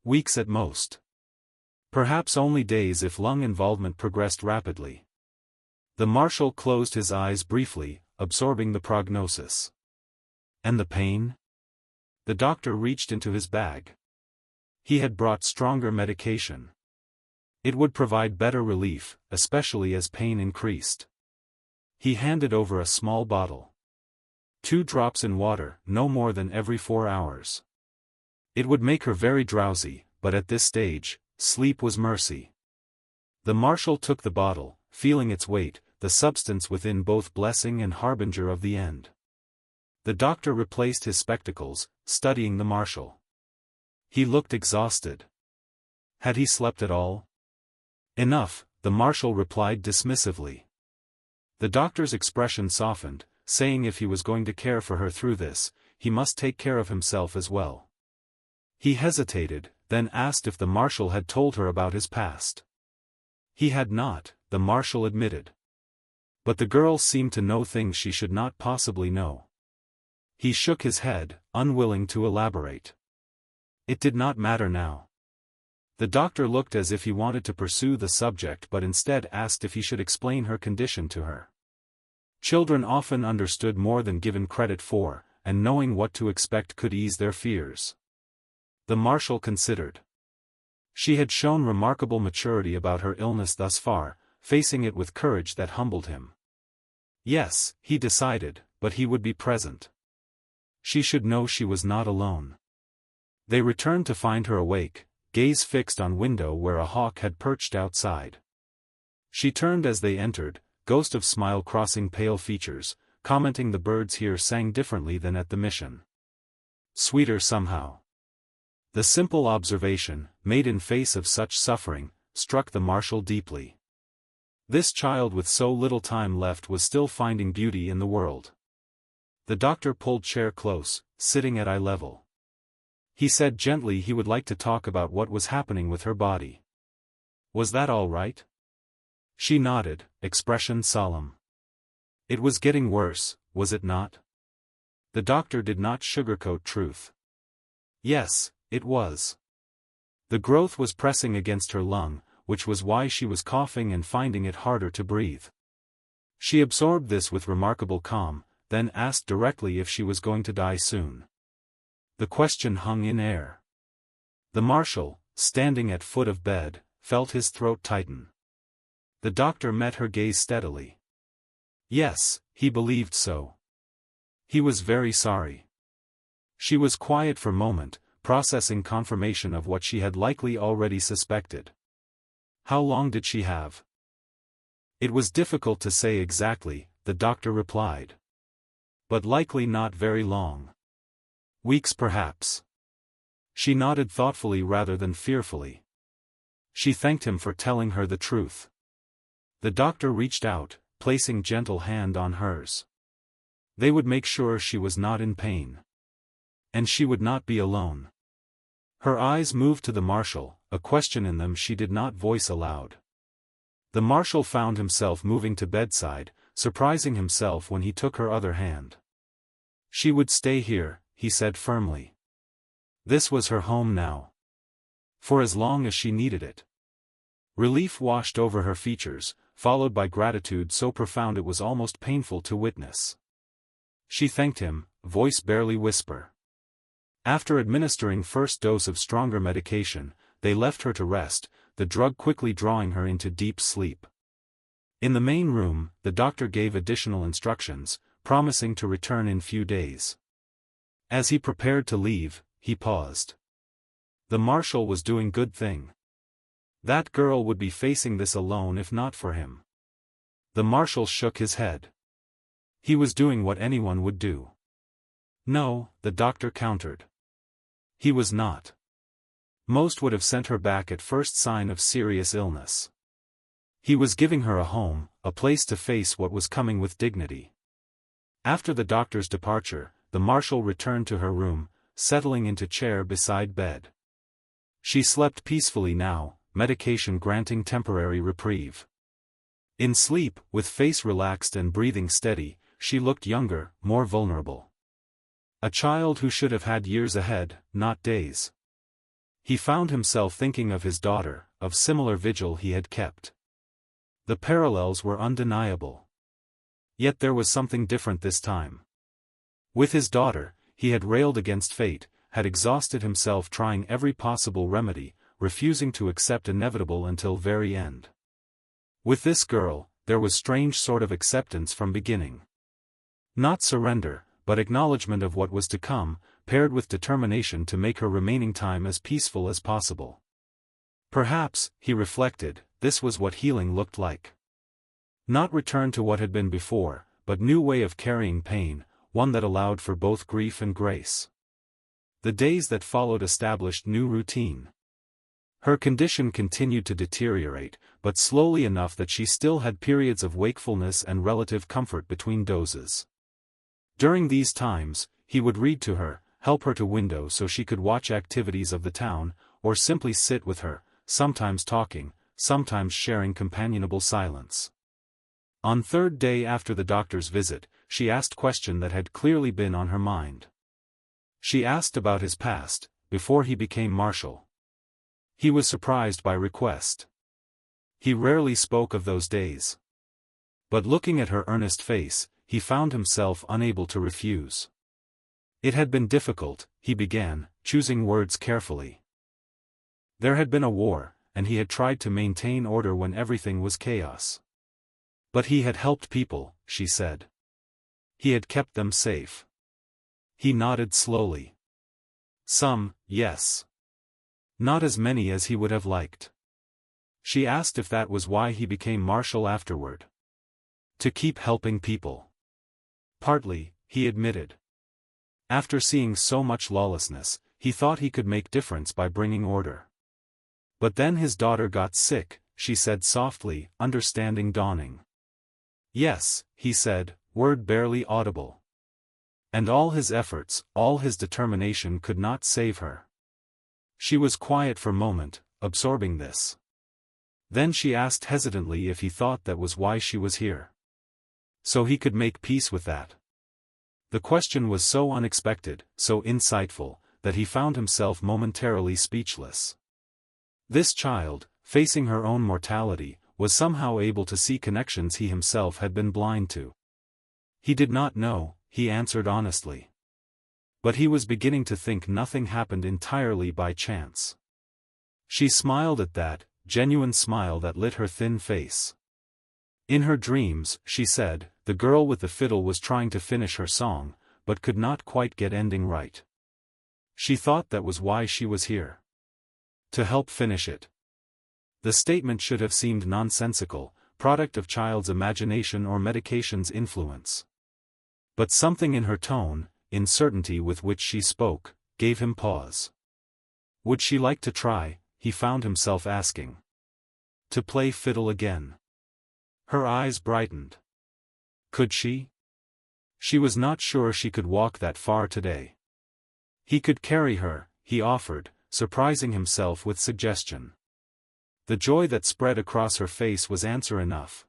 Weeks at most. Perhaps only days if lung involvement progressed rapidly. The marshal closed his eyes briefly, absorbing the prognosis. And the pain? The doctor reached into his bag. He had brought stronger medication. It would provide better relief, especially as pain increased. He handed over a small bottle. 2 drops in water, no more than every 4 hours. It would make her very drowsy, but at this stage, sleep was mercy. The Marshal took the bottle, feeling its weight, the substance within both blessing and harbinger of the end. The doctor replaced his spectacles, studying the Marshal. He looked exhausted. Had he slept at all? Enough, the Marshal replied dismissively. The doctor's expression softened, saying if he was going to care for her through this, he must take care of himself as well. He hesitated, then asked if the Marshal had told her about his past. He had not, the Marshal admitted. But the girl seemed to know things she should not possibly know. He shook his head, unwilling to elaborate. It did not matter now. The doctor looked as if he wanted to pursue the subject but instead asked if he should explain her condition to her. Children often understood more than given credit for, and knowing what to expect could ease their fears. The Marshal considered. She had shown remarkable maturity about her illness thus far, facing it with courage that humbled him. Yes, he decided, but he would be present. She should know she was not alone. They returned to find her awake, gaze fixed on window where a hawk had perched outside. She turned as they entered, ghost of smile crossing pale features, commenting the birds here sang differently than at the mission. Sweeter somehow. The simple observation, made in face of such suffering, struck the Marshal deeply. This child with so little time left was still finding beauty in the world. The doctor pulled chair close, sitting at eye level. He said gently he would like to talk about what was happening with her body. Was that all right? She nodded, expression solemn. It was getting worse, was it not? The doctor did not sugarcoat truth. Yes, it was. The growth was pressing against her lung, which was why she was coughing and finding it harder to breathe. She absorbed this with remarkable calm, then asked directly if she was going to die soon. The question hung in air. The Marshal, standing at foot of bed, felt his throat tighten. The doctor met her gaze steadily. Yes, he believed so. He was very sorry. She was quiet for a moment, processing confirmation of what she had likely already suspected. How long did she have? It was difficult to say exactly, the doctor replied. But likely not very long. Weeks perhaps. She nodded thoughtfully rather than fearfully. She thanked him for telling her the truth. The doctor reached out, placing gentle hand on hers. They would make sure she was not in pain. And she would not be alone. Her eyes moved to the Marshal, a question in them she did not voice aloud. The Marshal found himself moving to bedside, surprising himself when he took her other hand. She would stay here, he said firmly. This was her home now. For as long as she needed it. Relief washed over her features, followed by gratitude so profound it was almost painful to witness. She thanked him, voice barely whisper. After administering first dose of stronger medication, they left her to rest, the drug quickly drawing her into deep sleep. In the main room, the doctor gave additional instructions, promising to return in few days. As he prepared to leave, he paused. The Marshal was doing good thing. That girl would be facing this alone if not for him. The Marshal shook his head. He was doing what anyone would do. No, the doctor countered. He was not. Most would have sent her back at first sign of serious illness. He was giving her a home, a place to face what was coming with dignity. After the doctor's departure, the Marshal returned to her room, settling into chair beside bed. She slept peacefully now, medication granting temporary reprieve. In sleep, with face relaxed and breathing steady, she looked younger, more vulnerable. A child who should have had years ahead, not days. He found himself thinking of his daughter, of similar vigil he had kept. The parallels were undeniable. Yet there was something different this time. With his daughter, he had railed against fate, had exhausted himself trying every possible remedy, refusing to accept inevitable until very end. With this girl, there was strange sort of acceptance from beginning. Not surrender, but acknowledgement of what was to come, paired with determination to make her remaining time as peaceful as possible. Perhaps, he reflected, this was what healing looked like. Not return to what had been before, but new way of carrying pain, one that allowed for both grief and grace. The days that followed established new routine. Her condition continued to deteriorate, but slowly enough that she still had periods of wakefulness and relative comfort between dozes. During these times, he would read to her, help her to window so she could watch activities of the town, or simply sit with her, sometimes talking, sometimes sharing companionable silence. On third day after the doctor's visit, she asked question that had clearly been on her mind. She asked about his past, before he became Marshal. He was surprised by request. He rarely spoke of those days. But looking at her earnest face, he found himself unable to refuse. It had been difficult, he began, choosing words carefully. There had been a war, and he had tried to maintain order when everything was chaos. But he had helped people, she said. He had kept them safe. He nodded slowly. Some, yes. Not as many as he would have liked. She asked if that was why he became Marshal afterward. To keep helping people. Partly, he admitted. After seeing so much lawlessness, he thought he could make difference by bringing order. But then his daughter got sick, she said softly, understanding dawning. Yes, he said, word barely audible. And all his efforts, all his determination could not save her. She was quiet for a moment, absorbing this. Then she asked hesitantly if he thought that was why she was here. So he could make peace with that. The question was so unexpected, so insightful, that he found himself momentarily speechless. This child, facing her own mortality, was somehow able to see connections he himself had been blind to. He did not know, he answered honestly. But he was beginning to think nothing happened entirely by chance. She smiled at that, genuine smile that lit her thin face. In her dreams, she said, the girl with the fiddle was trying to finish her song, but could not quite get ending right. She thought that was why she was here. To help finish it. The statement should have seemed nonsensical, product of child's imagination or medication's influence. But something in her tone, in certainty with which she spoke, gave him pause. Would she like to try, he found himself asking. To play fiddle again. Her eyes brightened. Could she? She was not sure she could walk that far today. He could carry her, he offered, surprising himself with suggestion. The joy that spread across her face was answer enough.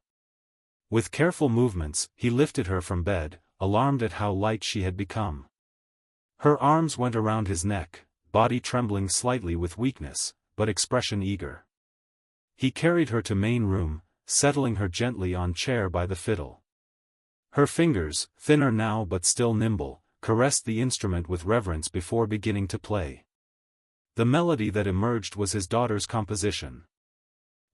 With careful movements, he lifted her from bed, alarmed at how light she had become. Her arms went around his neck, body trembling slightly with weakness, but expression eager. He carried her to main room, settling her gently on chair by the fiddle. Her fingers, thinner now but still nimble, caressed the instrument with reverence before beginning to play. The melody that emerged was his daughter's composition.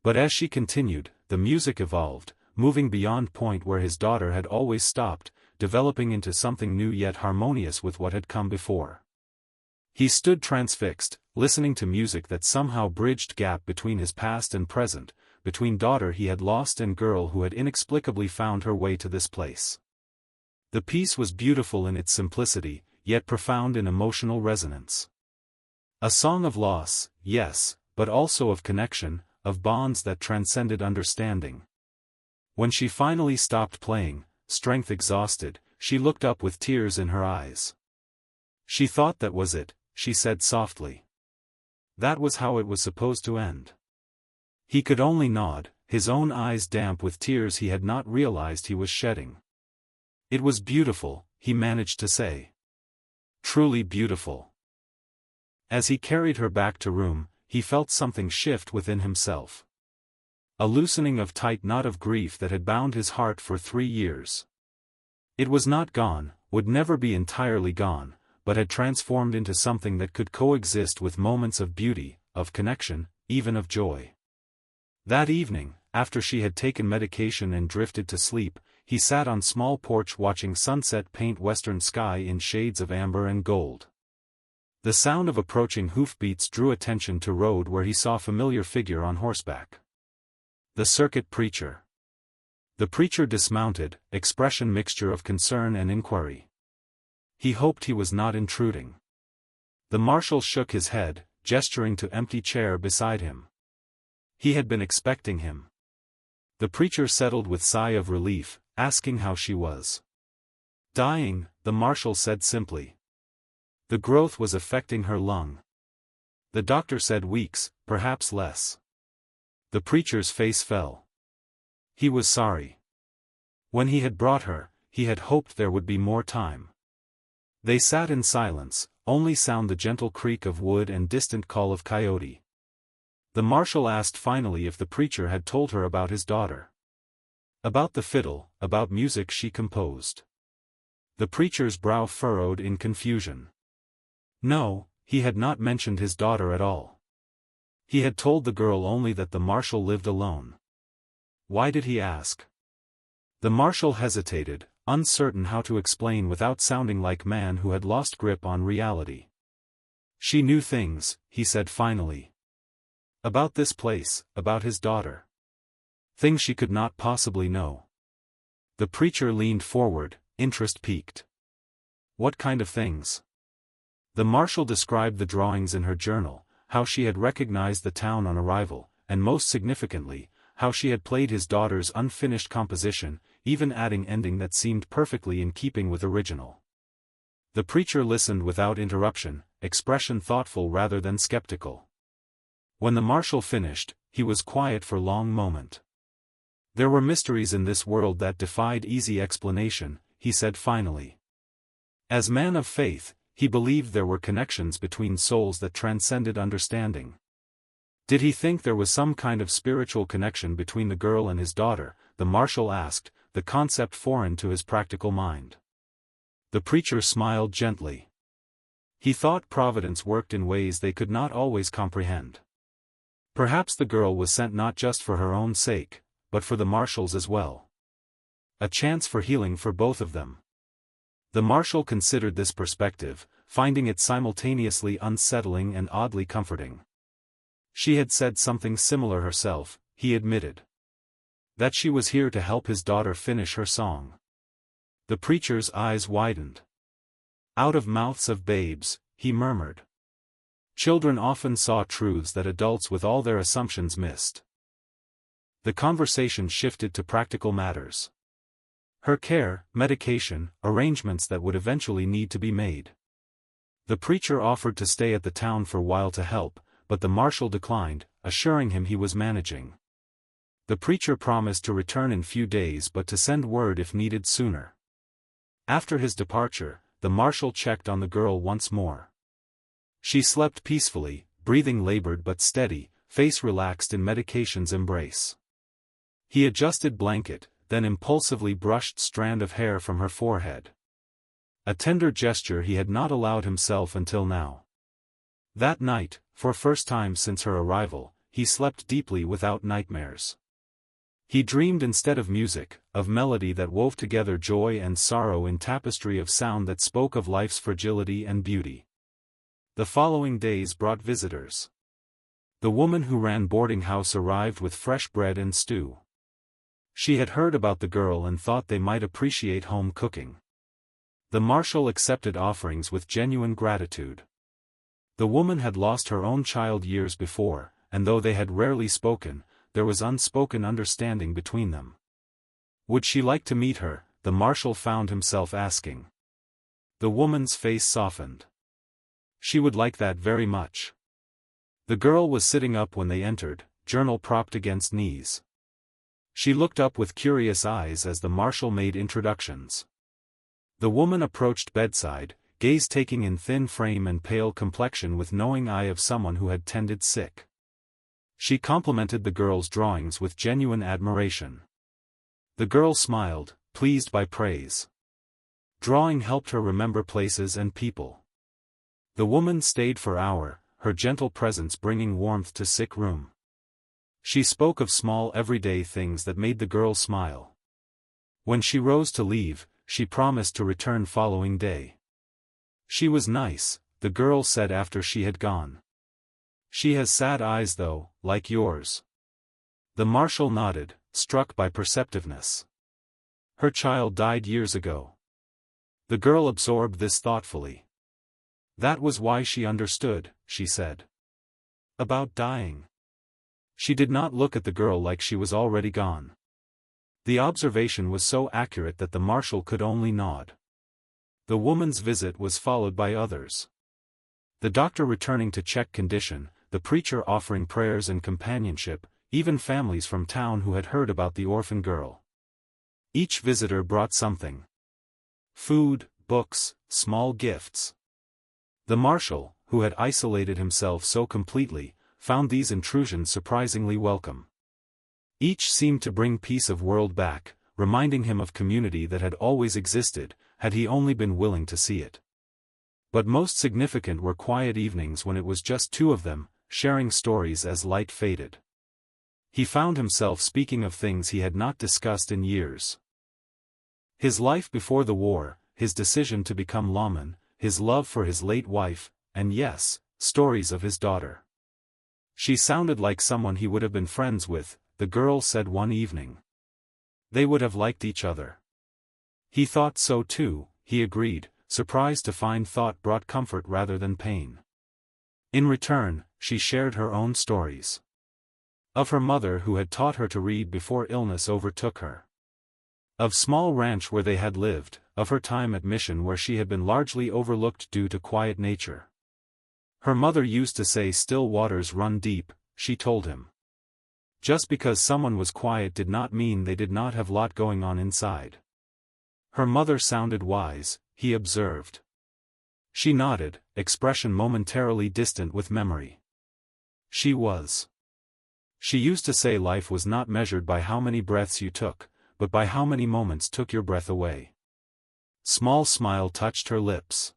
But as she continued, the music evolved, moving beyond point where his daughter had always stopped, developing into something new yet harmonious with what had come before. He stood transfixed, listening to music that somehow bridged gap between his past and present, between daughter he had lost and girl who had inexplicably found her way to this place. The piece was beautiful in its simplicity, yet profound in emotional resonance. A song of loss, yes, but also of connection, of bonds that transcended understanding. When she finally stopped playing, strength exhausted, she looked up with tears in her eyes. She thought that was it, she said softly. That was how it was supposed to end. He could only nod, his own eyes damp with tears he had not realized he was shedding. It was beautiful, he managed to say. Truly beautiful. As he carried her back to room, he felt something shift within himself. A loosening of tight knot of grief that had bound his heart for 3 years. It was not gone, would never be entirely gone, but had transformed into something that could coexist with moments of beauty, of connection, even of joy. That evening, after she had taken medication and drifted to sleep, he sat on small porch watching sunset paint western sky in shades of amber and gold. The sound of approaching hoofbeats drew attention to road where he saw familiar figure on horseback. The circuit preacher. The preacher dismounted, expression mixture of concern and inquiry. He hoped he was not intruding. The marshal shook his head, gesturing to empty chair beside him. He had been expecting him. The preacher settled with sigh of relief, asking how she was. Dying, the marshal said simply. The growth was affecting her lung. The doctor said weeks, perhaps less. The preacher's face fell. He was sorry. When he had brought her, he had hoped there would be more time. They sat in silence, only sound the gentle creak of wood and distant call of coyote. The marshal asked finally if the preacher had told her about his daughter. About the fiddle, about music she composed. The preacher's brow furrowed in confusion. No, he had not mentioned his daughter at all. He had told the girl only that the marshal lived alone. Why did he ask? The marshal hesitated, uncertain how to explain without sounding like man who had lost grip on reality. She knew things, he said finally. About this place, about his daughter. Things she could not possibly know. The preacher leaned forward, interest piqued. What kind of things? The marshal described the drawings in her journal, how she had recognized the town on arrival, and most significantly, how she had played his daughter's unfinished composition, even adding ending that seemed perfectly in keeping with original. The preacher listened without interruption, expression thoughtful rather than skeptical. When the marshal finished, he was quiet for a long moment. There were mysteries in this world that defied easy explanation, he said finally. As man of faith, he believed there were connections between souls that transcended understanding. Did he think there was some kind of spiritual connection between the girl and his daughter, the marshal asked, the concept foreign to his practical mind. The preacher smiled gently. He thought providence worked in ways they could not always comprehend. Perhaps the girl was sent not just for her own sake, but for the marshal's as well. A chance for healing for both of them. The marshal considered this perspective, finding it simultaneously unsettling and oddly comforting. She had said something similar herself, he admitted. That she was here to help his daughter finish her song. The preacher's eyes widened. Out of mouths of babes, he murmured. Children often saw truths that adults with all their assumptions missed. The conversation shifted to practical matters. Her care, medication, arrangements that would eventually need to be made. The preacher offered to stay at the town for a while to help, but the marshal declined, assuring him he was managing. The preacher promised to return in few days but to send word if needed sooner. After his departure, the marshal checked on the girl once more. She slept peacefully, breathing labored but steady, face relaxed in medication's embrace. He adjusted blanket, then impulsively brushed strand of hair from her forehead. A tender gesture he had not allowed himself until now. That night, for first time since her arrival, he slept deeply without nightmares. He dreamed instead of music, of melody that wove together joy and sorrow in tapestry of sound that spoke of life's fragility and beauty. The following days brought visitors. The woman who ran boarding house arrived with fresh bread and stew. She had heard about the girl and thought they might appreciate home cooking. The marshal accepted offerings with genuine gratitude. The woman had lost her own child years before, and though they had rarely spoken, there was unspoken understanding between them. Would she like to meet her, the marshal found himself asking. The woman's face softened. She would like that very much. The girl was sitting up when they entered, journal propped against knees. She looked up with curious eyes as the marshal made introductions. The woman approached bedside, gaze taking in thin frame and pale complexion with knowing eye of someone who had tended sick. She complimented the girl's drawings with genuine admiration. The girl smiled, pleased by praise. Drawing helped her remember places and people. The woman stayed for hour, her gentle presence bringing warmth to sick room. She spoke of small everyday things that made the girl smile. When she rose to leave, she promised to return following day. She was nice, the girl said after she had gone. She has sad eyes though, like yours. The Marshal nodded, struck by perceptiveness. Her child died years ago. The girl absorbed this thoughtfully. That was why she understood, she said. About dying. She did not look at the girl like she was already gone. The observation was so accurate that the Marshal could only nod. The woman's visit was followed by others. The doctor returning to check condition, the preacher offering prayers and companionship, even families from town who had heard about the orphan girl. Each visitor brought something. Food, books, small gifts. The Marshal, who had isolated himself so completely, found these intrusions surprisingly welcome. Each seemed to bring piece of world back, reminding him of community that had always existed, had he only been willing to see it. But most significant were quiet evenings when it was just two of them, sharing stories as light faded. He found himself speaking of things he had not discussed in years. His life before the war, his decision to become lawman, his love for his late wife, and yes, stories of his daughter. She sounded like someone he would have been friends with, the girl said one evening. They would have liked each other. He thought so too, he agreed, surprised to find thought brought comfort rather than pain. In return, she shared her own stories. Of her mother who had taught her to read before illness overtook her. Of small ranch where they had lived, of her time at mission where she had been largely overlooked due to quiet nature. Her mother used to say still waters run deep, she told him. Just because someone was quiet did not mean they did not have a lot going on inside. Her mother sounded wise, he observed. She nodded, expression momentarily distant with memory. She was. She used to say life was not measured by how many breaths you took, but by how many moments took your breath away. Small smile touched her lips.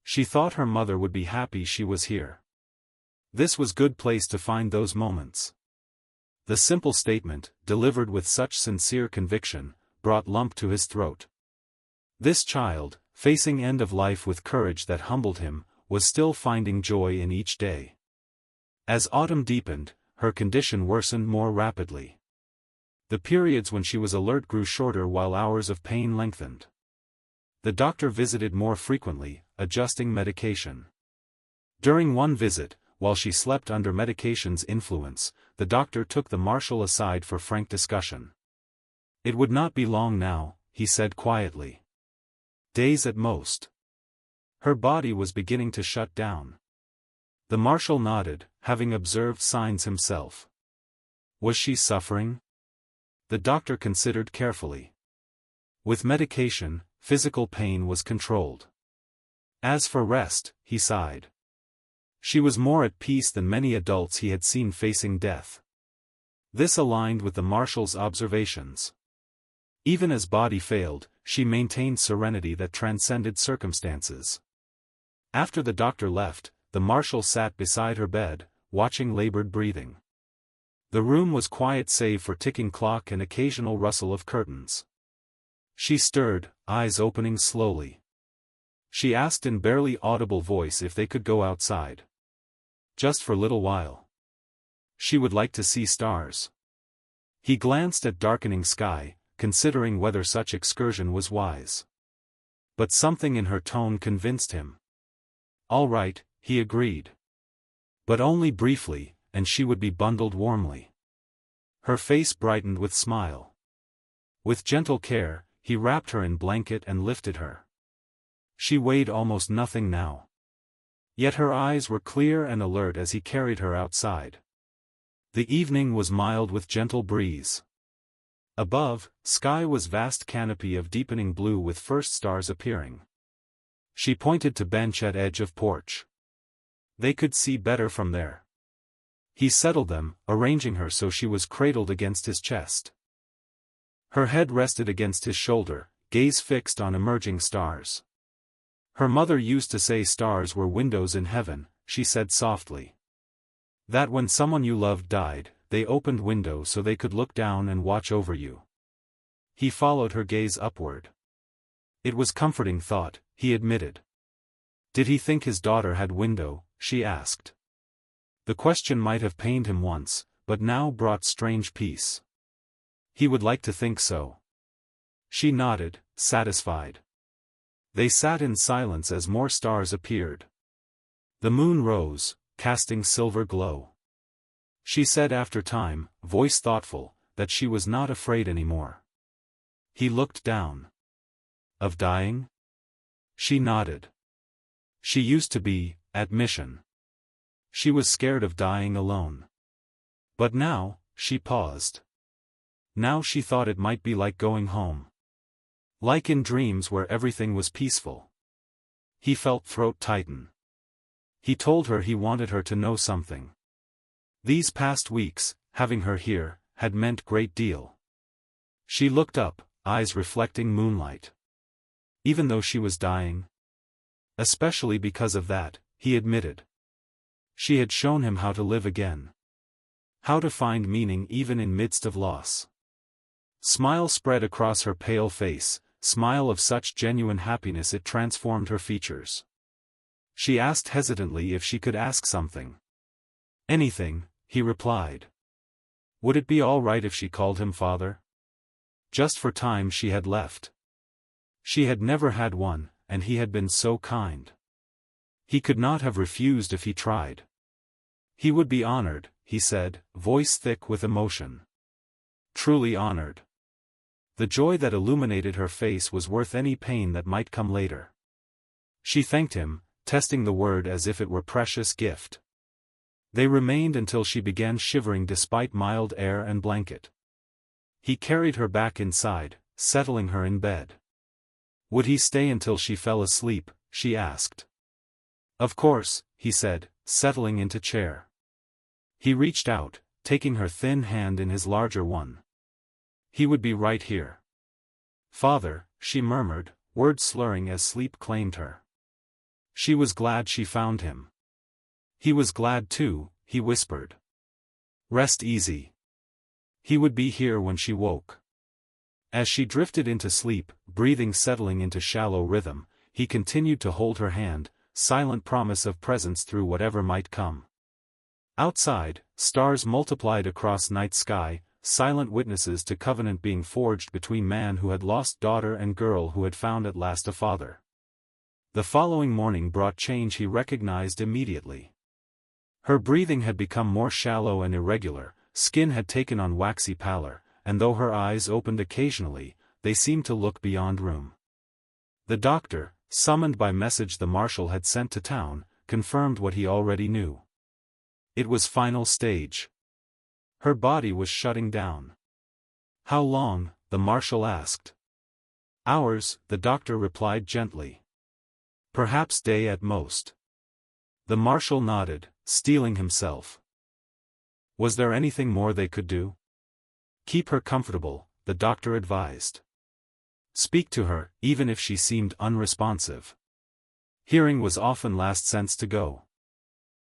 She thought her mother would be happy she was here. This was good place to find those moments. The simple statement, delivered with such sincere conviction, brought lump to his throat. This child, facing end of life with courage that humbled him, was still finding joy in each day. As autumn deepened, her condition worsened more rapidly. The periods when she was alert grew shorter while hours of pain lengthened. The doctor visited more frequently, adjusting medication. During one visit, while she slept under medication's influence, the doctor took the Marshal aside for frank discussion. It would not be long now, he said quietly. Days at most. Her body was beginning to shut down. The Marshal nodded, having observed signs himself. Was she suffering? The doctor considered carefully. With medication, physical pain was controlled. As for rest, he sighed. She was more at peace than many adults he had seen facing death. This aligned with the Marshal's observations. Even as body failed, she maintained serenity that transcended circumstances. After the doctor left, the Marshal sat beside her bed, watching labored breathing. The room was quiet save for ticking clock and occasional rustle of curtains. She stirred, eyes opening slowly. She asked in barely audible voice if they could go outside. Just for a little while. She would like to see stars. He glanced at darkening sky, considering whether such excursion was wise. But something in her tone convinced him. All right, he agreed. But only briefly, and she would be bundled warmly. Her face brightened with smile. With gentle care, he wrapped her in blanket and lifted her. She weighed almost nothing now. Yet her eyes were clear and alert as he carried her outside. The evening was mild with gentle breeze. Above, sky was vast canopy of deepening blue with first stars appearing. She pointed to bench at edge of porch. They could see better from there. He settled them, arranging her so she was cradled against his chest. Her head rested against his shoulder, gaze fixed on emerging stars. Her mother used to say stars were windows in heaven, she said softly. That when someone you loved died, they opened windows so they could look down and watch over you. He followed her gaze upward. It was comforting thought, he admitted. Did he think his daughter had window, she asked. The question might have pained him once, but now brought strange peace. He would like to think so. She nodded, satisfied. They sat in silence as more stars appeared. The moon rose, casting silver glow. She said after time, voice thoughtful, that she was not afraid anymore. He looked down. Of dying? She nodded. She used to be, at mission. She was scared of dying alone. But now, she paused. Now she thought it might be like going home. Like in dreams where everything was peaceful. He felt throat tighten. He told her he wanted her to know something. These past weeks, having her here, had meant great deal. She looked up, eyes reflecting moonlight. Even though she was dying? Especially because of that, he admitted. She had shown him how to live again. How to find meaning even in midst of loss. Smile spread across her pale face, smile of such genuine happiness it transformed her features. She asked hesitantly if she could ask something. Anything, he replied. Would it be all right if she called him father? Just for time she had left. She had never had one, and he had been so kind. He could not have refused if he tried. He would be honored, he said, voice thick with emotion. Truly honored. The joy that illuminated her face was worth any pain that might come later. She thanked him, testing the word as if it were a precious gift. They remained until she began shivering despite mild air and blanket. He carried her back inside, settling her in bed. Would he stay until she fell asleep, she asked. Of course, he said, settling into chair. He reached out, taking her thin hand in his larger one. He would be right here. Father, she murmured, words slurring as sleep claimed her. She was glad she found him. He was glad too, he whispered. Rest easy. He would be here when she woke. As she drifted into sleep, breathing settling into shallow rhythm, he continued to hold her hand, silent promise of presence through whatever might come. Outside, stars multiplied across night sky, silent witnesses to covenant being forged between man who had lost daughter and girl who had found at last a father. The following morning brought change he recognized immediately. Her breathing had become more shallow and irregular, skin had taken on waxy pallor, and though her eyes opened occasionally, they seemed to look beyond room. The doctor, summoned by message the Marshal had sent to town, confirmed what he already knew. It was final stage. Her body was shutting down. How long? The Marshal asked. Hours, the doctor replied gently. Perhaps day at most. The Marshal nodded, steeling himself. Was there anything more they could do? Keep her comfortable, the doctor advised. Speak to her, even if she seemed unresponsive. Hearing was often last sense to go.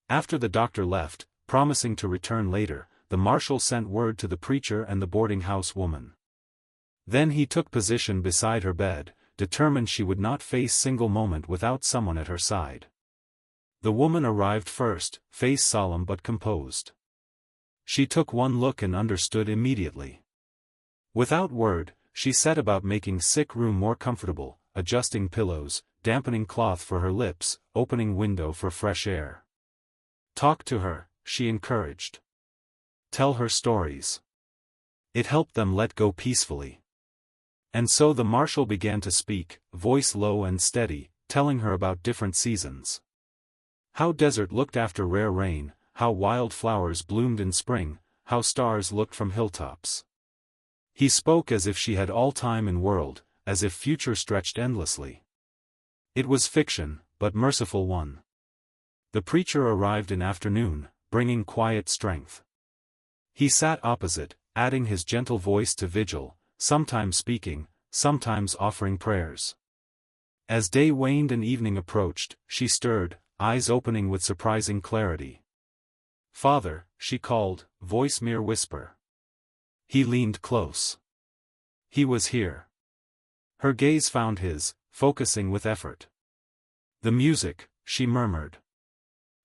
After the doctor left, promising to return later, the Marshal sent word to the preacher and the boarding house woman. Then he took position beside her bed, determined she would not face single moment without someone at her side. The woman arrived first, face solemn but composed. She took one look and understood immediately. Without word, she set about making sick room more comfortable, adjusting pillows, dampening cloth for her lips, opening window for fresh air. Talk to her, she encouraged. Tell her stories. It helped them let go peacefully. And so the Marshal began to speak, voice low and steady, telling her about different seasons. How desert looked after rare rain, how wild flowers bloomed in spring, how stars looked from hilltops. He spoke as if she had all time in world, as if future stretched endlessly. It was fiction, but merciful one. The preacher arrived in afternoon, bringing quiet strength. He sat opposite, adding his gentle voice to vigil, sometimes speaking, sometimes offering prayers. As day waned and evening approached, she stirred, eyes opening with surprising clarity. "Father," she called, voice mere whisper. He leaned close. He was here. Her gaze found his, focusing with effort. "The music," she murmured.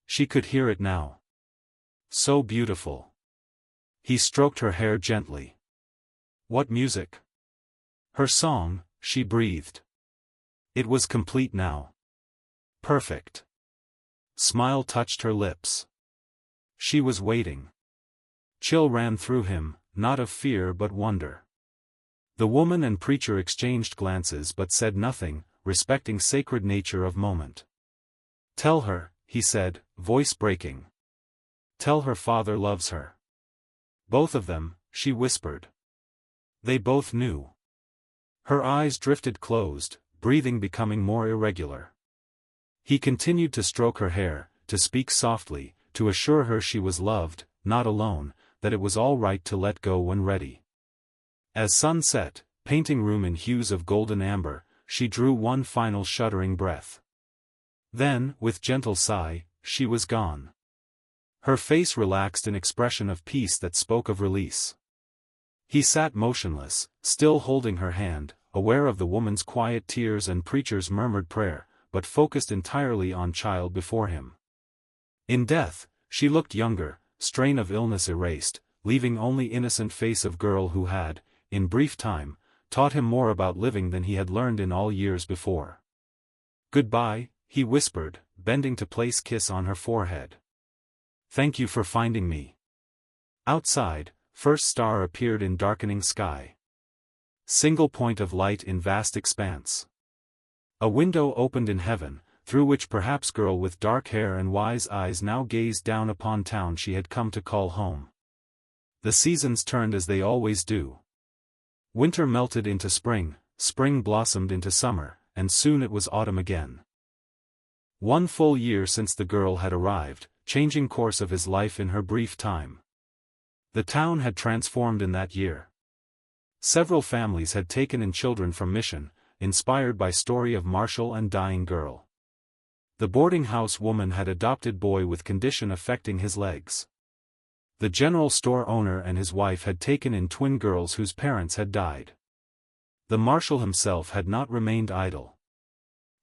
She could hear it now. "So beautiful." He stroked her hair gently. "What music?" "Her song," she breathed. It was complete now. Perfect. Smile touched her lips. She was waiting. Chill ran through him, not of fear but wonder. The woman and preacher exchanged glances but said nothing, respecting sacred nature of moment. "Tell her," he said, voice breaking. "Tell her father loves her." "Both of them," she whispered. They both knew. Her eyes drifted closed, breathing becoming more irregular. He continued to stroke her hair, to speak softly, to assure her she was loved, not alone, that it was all right to let go when ready. As sun set, painting room in hues of golden amber, she drew one final shuddering breath. Then, with gentle sigh, she was gone. Her face relaxed in expression of peace that spoke of release. He sat motionless, still holding her hand, aware of the woman's quiet tears and preacher's murmured prayer, but focused entirely on child before him. In death, she looked younger, strain of illness erased, leaving only innocent face of girl who had, in brief time, taught him more about living than he had learned in all years before. "Goodbye," he whispered, bending to place kiss on her forehead. "Thank you for finding me." Outside, first star appeared in darkening sky. Single point of light in vast expanse. A window opened in heaven, through which perhaps girl with dark hair and wise eyes now gazed down upon town she had come to call home. The seasons turned as they always do. Winter melted into spring, spring blossomed into summer, and soon it was autumn again. 1 full year since the girl had arrived, changing course of his life in her brief time. The town had transformed in that year. Several families had taken in children from mission, inspired by story of Marshal and dying girl. The boarding house woman had adopted boy with condition affecting his legs. The general store owner and his wife had taken in twin girls whose parents had died. The marshal himself had not remained idle.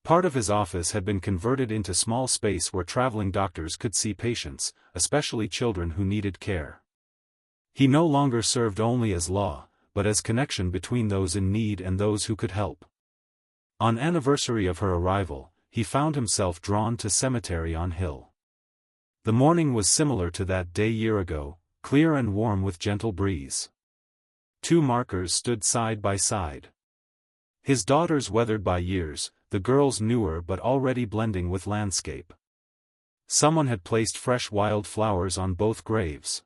Part of his office had been converted into small space where traveling doctors could see patients, especially children who needed care. He no longer served only as law, but as connection between those in need and those who could help. On anniversary of her arrival, he found himself drawn to cemetery on hill. The morning was similar to that day year ago, clear and warm with gentle breeze. 2 markers stood side by side. His daughters weathered by years, the girls newer but already blending with landscape. Someone had placed fresh wild flowers on both graves.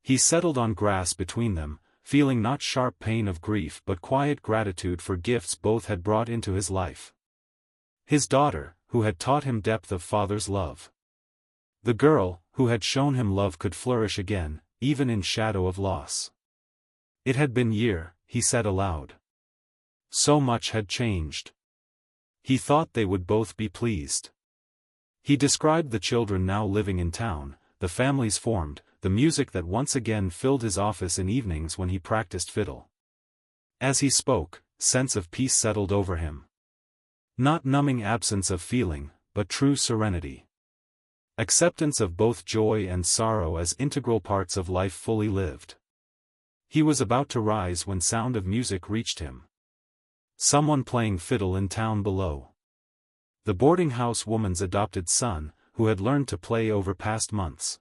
He settled on grass between them, feeling not sharp pain of grief but quiet gratitude for gifts both had brought into his life. His daughter, who had taught him depth of father's love. The girl, who had shown him love could flourish again, even in shadow of loss. It had been year, he said aloud. So much had changed. He thought they would both be pleased. He described the children now living in town, the families formed, the music that once again filled his office in evenings when he practiced fiddle. As he spoke, sense of peace settled over him. Not numbing absence of feeling, but true serenity. Acceptance of both joy and sorrow as integral parts of life fully lived. He was about to rise when sound of music reached him. Someone playing fiddle in town below. The boarding house woman's adopted son, who had learned to play over past months.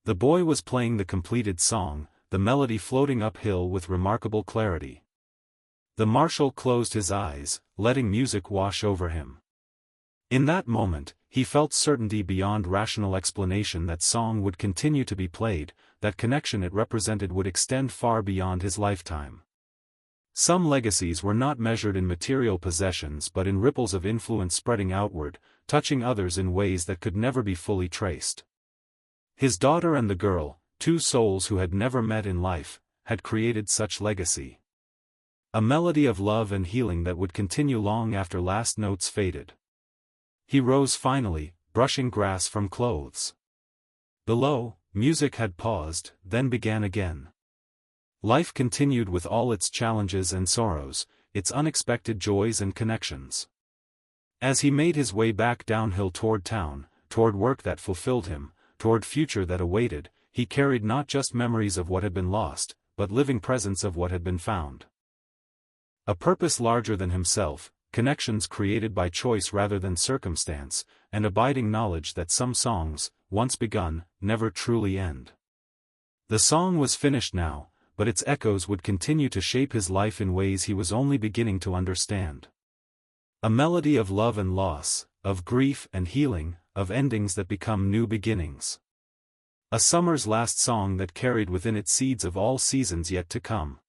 The boy was playing the completed song, the melody floating uphill with remarkable clarity. The marshal closed his eyes, letting music wash over him. In that moment, he felt certainty beyond rational explanation that song would continue to be played, that connection it represented would extend far beyond his lifetime. Some legacies were not measured in material possessions but in ripples of influence spreading outward, touching others in ways that could never be fully traced. His daughter and the girl, 2 souls who had never met in life, had created such legacy. A melody of love and healing that would continue long after last notes faded. He rose finally, brushing grass from clothes. Below, music had paused, then began again. Life continued with all its challenges and sorrows, its unexpected joys and connections. As he made his way back downhill toward town, toward work that fulfilled him, toward future that awaited, he carried not just memories of what had been lost, but living presence of what had been found. A purpose larger than himself, connections created by choice rather than circumstance, and abiding knowledge that some songs, once begun, never truly end. The song was finished now, but its echoes would continue to shape his life in ways he was only beginning to understand. A melody of love and loss, of grief and healing, of endings that become new beginnings. A summer's last song that carried within it seeds of all seasons yet to come.